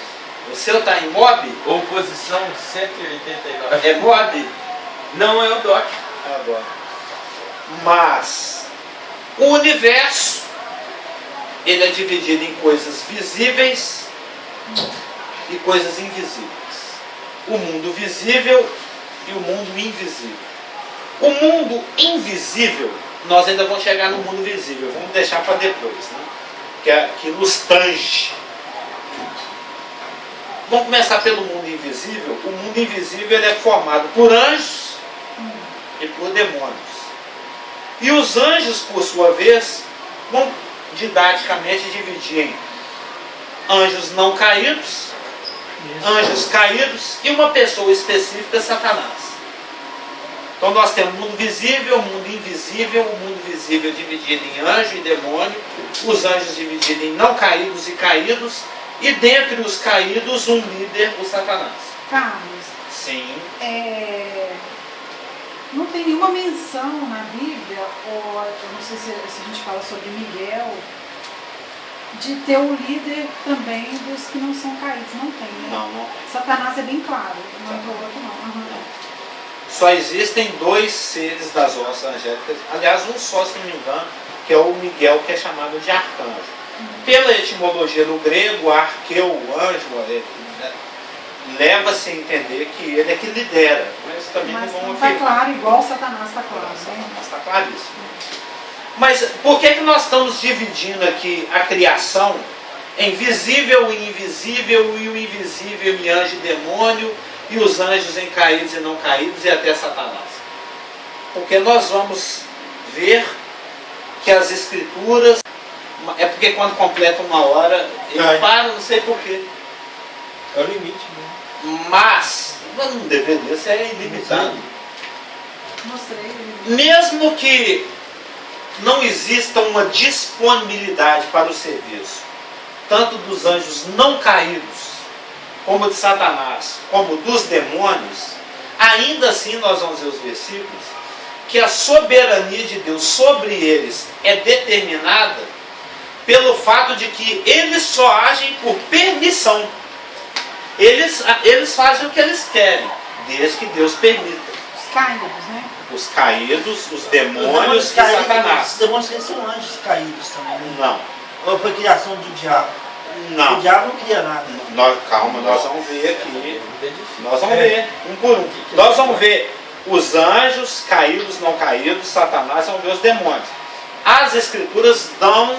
O seu está em MOB? Ou posição 189. É MOB? Não é o DOC. Agora. Mas o universo, ele é dividido em coisas visíveis e coisas invisíveis. O mundo visível e o mundo invisível. O mundo invisível, nós ainda vamos chegar no mundo visível, vamos deixar para depois, né? Que nos tange. Vamos começar pelo mundo invisível. O mundo invisível ele é formado por anjos e por demônios. E os anjos, por sua vez, vão didaticamente dividir em anjos não caídos, anjos caídos e uma pessoa específica, Satanás. Então nós temos o mundo visível, o mundo invisível, o mundo visível dividido em anjo e demônio, os anjos divididos em não caídos e caídos, e dentre os caídos, um líder, o Satanás. Carlos, Sim. não tem nenhuma menção na Bíblia, ou eu não sei se a gente fala sobre Miguel, de ter um líder também dos que não são caídos. Não tem, né? Não. Satanás é bem claro, não é do outro não. Uhum. Só existem dois seres das hostes angélicas, aliás, um só, se não me engano, que é o Miguel, que é chamado de arcanjo. Pela etimologia no grego, arqueu, o anjo, leva-se a entender que ele é que lidera. Mas também Mas não não vamos está afirmar. claro, igual Satanás está claro. Né? Satanás está claríssimo. Mas por que nós estamos dividindo aqui a criação em visível e invisível, e o invisível em anjo e demônio, e os anjos em caídos e não caídos, e até Satanás? Porque nós vamos ver que as escrituras, é porque quando completa uma hora, ele para, não sei porquê. É o limite, né? Mas não deveria ser ilimitado. Mostrei. Mesmo que não exista uma disponibilidade para o serviço, tanto dos anjos não caídos, como de Satanás, como dos demônios, Ainda assim, nós vamos ver os versículos, que a soberania de Deus sobre eles é determinada pelo fato de que eles só agem por permissão. Eles fazem o que eles querem, desde que Deus permita. Os caídos, né? Os caídos, os demônios e Satanás. Os demônios eles são anjos caídos também, né? Não, Ou foi criação do diabo? O não. diabo não cria nada. Calma, nós vamos ver aqui. É difícil. Nós vamos ver, um por um. Nós vamos ver os anjos, caídos, não caídos, Satanás, vamos ver os demônios. As escrituras dão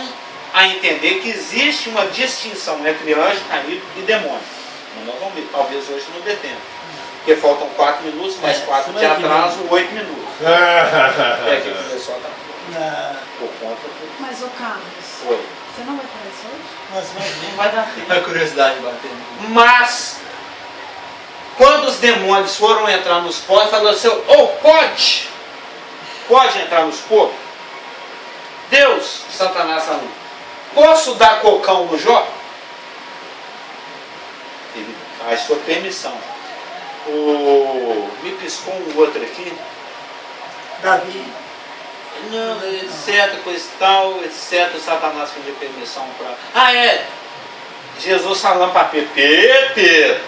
a entender que existe uma distinção entre anjo, caído e demônio. Mas nós vamos ver, talvez hoje não dê tempo. Porque faltam 4 minutos, mais 4 de atraso, 8 minutos. É que o pessoal está por conta do... Mas, ô Carlos, Oi. você não vai falar isso hoje? Mas vai Não vai dar tempo. A curiosidade batendo. Mas, quando os demônios foram entrar nos porcos, falou assim, pode entrar nos porcos? Deus, Satanás falou, posso dar cocão no Jó? Ele faz sua permissão. Me piscou um outro aqui. Davi. Não, etc, coisa e tal, etc. Satanás pediu permissão para... Jesus falando para Pedro,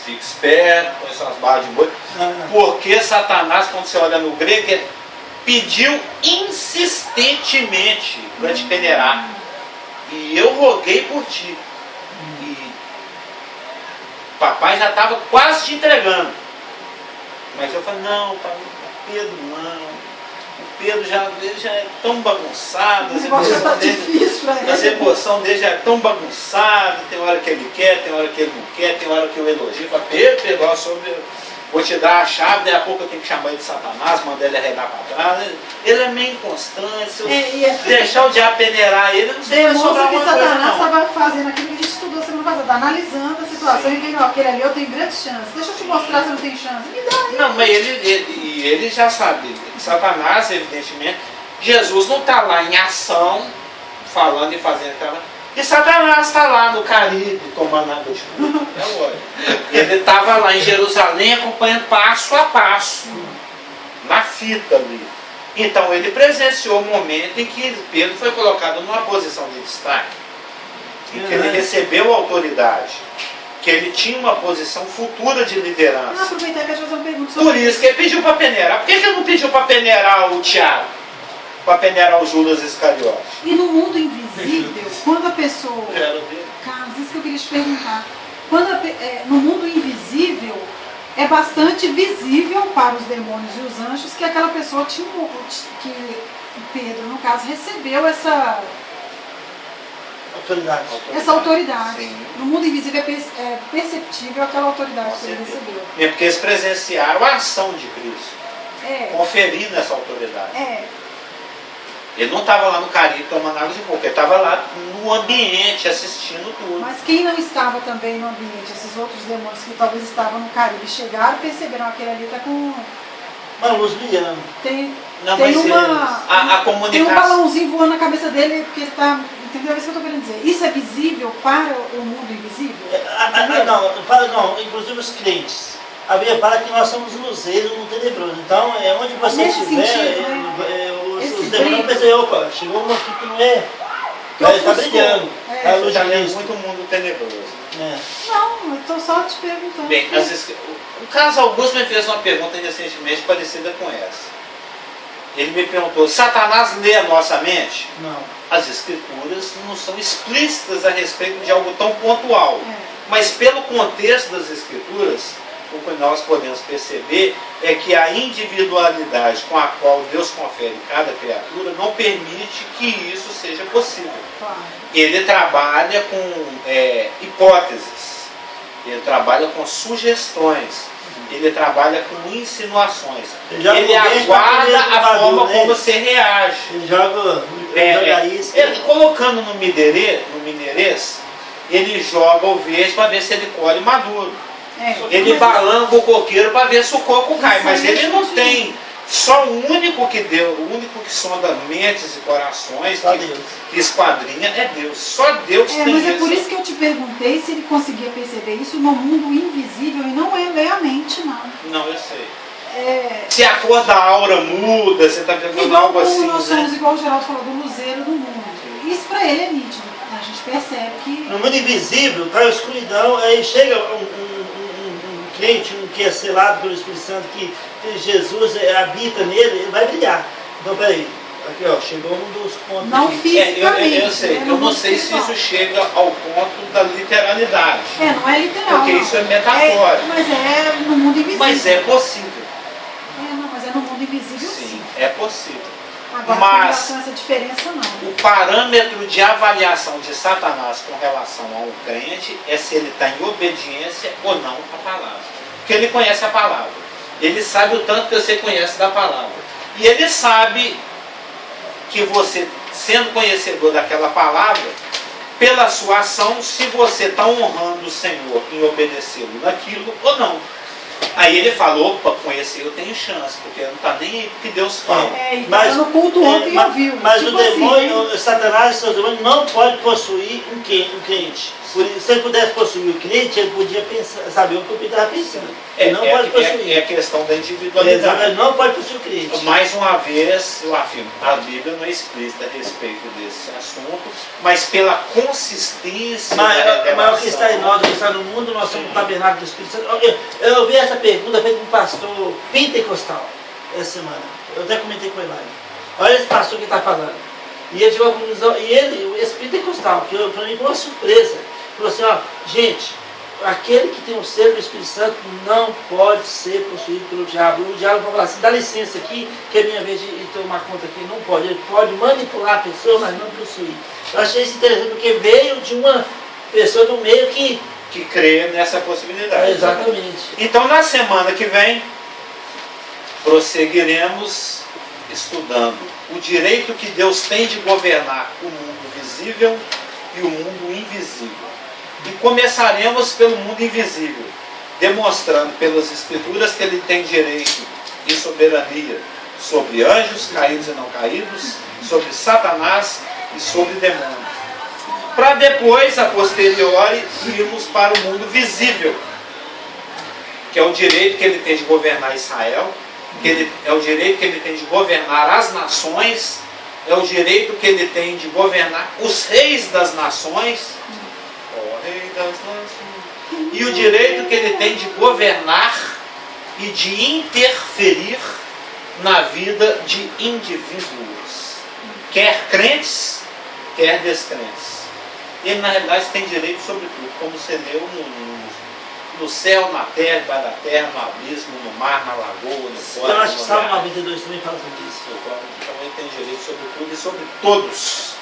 fique esperto, põe suas barras de boi. Porque Satanás, quando você olha no grego, pediu insistentemente para te peneirar. E eu roguei por ti. E papai já estava quase te entregando. Mas eu falei, não, pai, Pedro não. O Pedro ele já é tão bagunçado, as emoções dele já é tão bagunçado, tem hora que ele quer, tem hora que ele não quer, tem hora que eu elogio, fala, Pedro, vou te dar a chave, daqui a pouco eu tenho que chamar ele de Satanás, mandar ele arredar para trás. Ele é meio inconstante, se eu deixar o diabo peneirar ele, não sei se vai sobrar que uma coisa Satanás não. estava fazendo aquilo que a gente estudou semana passada, analisando a situação e vendo, aquele ali eu tenho grandes chances, deixa eu te mostrar se eu não tenho chance. Me dá aí. Não, mas ele já sabe, Satanás, evidentemente, Jesus não está lá em ação, falando e fazendo aquela... E Satanás está lá no Caribe, tomando água de coco. É lógico. Ele estava lá em Jerusalém acompanhando passo a passo, na fita ali. Então ele presenciou o momento em que Pedro foi colocado numa posição de destaque, em que ele recebeu autoridade, que ele tinha uma posição futura de liderança. Aproveitar que eu fazer uma pergunta sobre Por isso que ele pediu para peneirar. Por que ele não pediu para peneirar o Tiago? Para peneirar o Judas Iscariote? E no mundo invisível, quando a pessoa... Quero ver. Carlos, isso que eu queria te perguntar. No mundo invisível, é bastante visível para os demônios e os anjos que aquela pessoa tinha que Pedro, no caso, recebeu essa autoridade. Sim. No mundo invisível é perceptível aquela autoridade que ele recebeu. É porque eles presenciaram a ação de Cristo, conferindo essa autoridade. Ele não estava lá no Caribe tomando água de coco, ele estava lá no ambiente, assistindo tudo. Mas quem não estava também no ambiente, esses outros demônios que talvez estavam no Caribe, chegaram e perceberam que aquele ali está com... Uma luz brilhando. Tem A Tem um comunicação. balãozinho voando na cabeça dele, porque ele está... Entendeu? É isso que eu estou querendo dizer. Isso é visível para o mundo invisível? Não, inclusive os crentes. A Bíblia fala que nós somos luzeiros no tenebroso. Então, onde você Nesse estiver, sentido, os demônios vão pensar, opa, chegou um aqui que não é. Ele está brilhando. A luz de Está vendo Cristo. muito mundo tenebroso. Não, eu estou só te perguntando. Bem, o Carlos Augusto me fez uma pergunta recentemente parecida com essa. Ele me perguntou, Satanás lê a nossa mente? Não. As escrituras não são explícitas a respeito de algo tão pontual. Mas pelo contexto das escrituras, o que nós podemos perceber é que a individualidade com a qual Deus confere cada criatura não permite que isso seja possível. Claro. Ele trabalha com hipóteses, ele trabalha com sugestões, ele trabalha com insinuações, ele aguarda a forma como você reage. Ele joga isca. Ele, colocando no mineirês, ele joga o verde para ver se ele colhe maduro. Ele balanga o coqueiro para ver se o coco cai, mas ele não tem. Só o único que sonda mentes e corações, que esquadrinha, é Deus. Só Deus tem mas isso. É por isso que eu te perguntei se ele conseguia perceber isso no mundo invisível e não é ler a mente. limite, não. Não, eu sei. É, Se a cor da aura muda, você está vendo igual algo assim, nós somos, né? igual o Geraldo falou, do luzeiro do mundo. Isso para ele é nítido. A gente percebe que... No mundo invisível, está a escuridão, aí chega um crente, um que é selado pelo Espírito Santo, que Jesus habita nele, ele vai brilhar. Então, peraí, aqui ó, chegou um dos pontos. Não aqui. fisicamente. Eu sei, né, no eu não mundo sei se espiritual. isso chega ao ponto da literalidade. Não é literal. Porque não. isso é metafórico. Mas é no mundo invisível. Mas é possível. Mas é no mundo invisível sim. Sim, é possível. Agora, Mas- com relação a essa diferença, não. O parâmetro de avaliação de Satanás com relação a um crente é se ele está em obediência ou não à palavra. Porque ele conhece a palavra. Ele sabe o tanto que você conhece da palavra. E ele sabe que você, sendo conhecedor daquela palavra, pela sua ação, se você está honrando o Senhor em obedecê-lo naquilo ou não. Aí ele falou, opa, com esse eu tenho chance, porque não está nem aí porque Deus fala. Ele estava no culto ontem e ouviu. Mas tipo o demônio, assim, Satanás e seus demônios não pode possuir um crente. Se ele pudesse possuir o crente, ele podia pensar, saber o que ele estava pensando. Ele não pode possuir. É a questão da individualidade. Ele não pode possuir o crente. Mais uma vez, eu afirmo, a Bíblia não é explícita a respeito desse assunto, mas pela consistência da Mas o que está em revelação. nós, o que está no mundo, nós somos o tabernáculo do Espírito Santo. Eu ouvi essa pergunta feita por um pastor pentecostal essa semana. Eu até comentei com ele lá. Olha esse pastor que está falando. E ele chegou à conclusão, e ele, esse pentecostal, que para mim foi uma surpresa, falou assim, ó, gente, aquele que tem o selo do Espírito Santo não pode ser possuído pelo diabo. O diabo vai falar assim, dá licença aqui, que é minha vez de tomar conta aqui. Não pode. Ele pode manipular a pessoa, mas não possuir. Eu achei isso interessante, porque veio de uma pessoa do meio que... Que crê nessa possibilidade. Exatamente. Então, na semana que vem, prosseguiremos estudando o direito que Deus tem de governar o mundo visível e o mundo invisível. E começaremos pelo mundo invisível, demonstrando pelas Escrituras que ele tem direito e soberania sobre anjos caídos e não caídos, sobre Satanás e sobre demônios. Para depois, a posteriori, irmos para o mundo visível, que é o direito que ele tem de governar Israel, é o direito que ele tem de governar as nações, é o direito que ele tem de governar os reis das nações, Rei das nações, e o direito que ele tem de governar e de interferir na vida de indivíduos, quer crentes, quer descrentes. Ele, na realidade, tem direito sobre tudo, como você leu no céu, na terra, debaixo da terra, no abismo, no mar, na lagoa, no fora. Eu acho que no Salmo lugar. 92 também fala sobre isso. Então ele tem direito sobre tudo e sobre todos.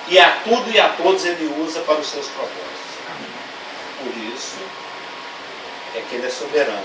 E a tudo e a todos ele usa para os seus propósitos. Por isso é que ele é soberano.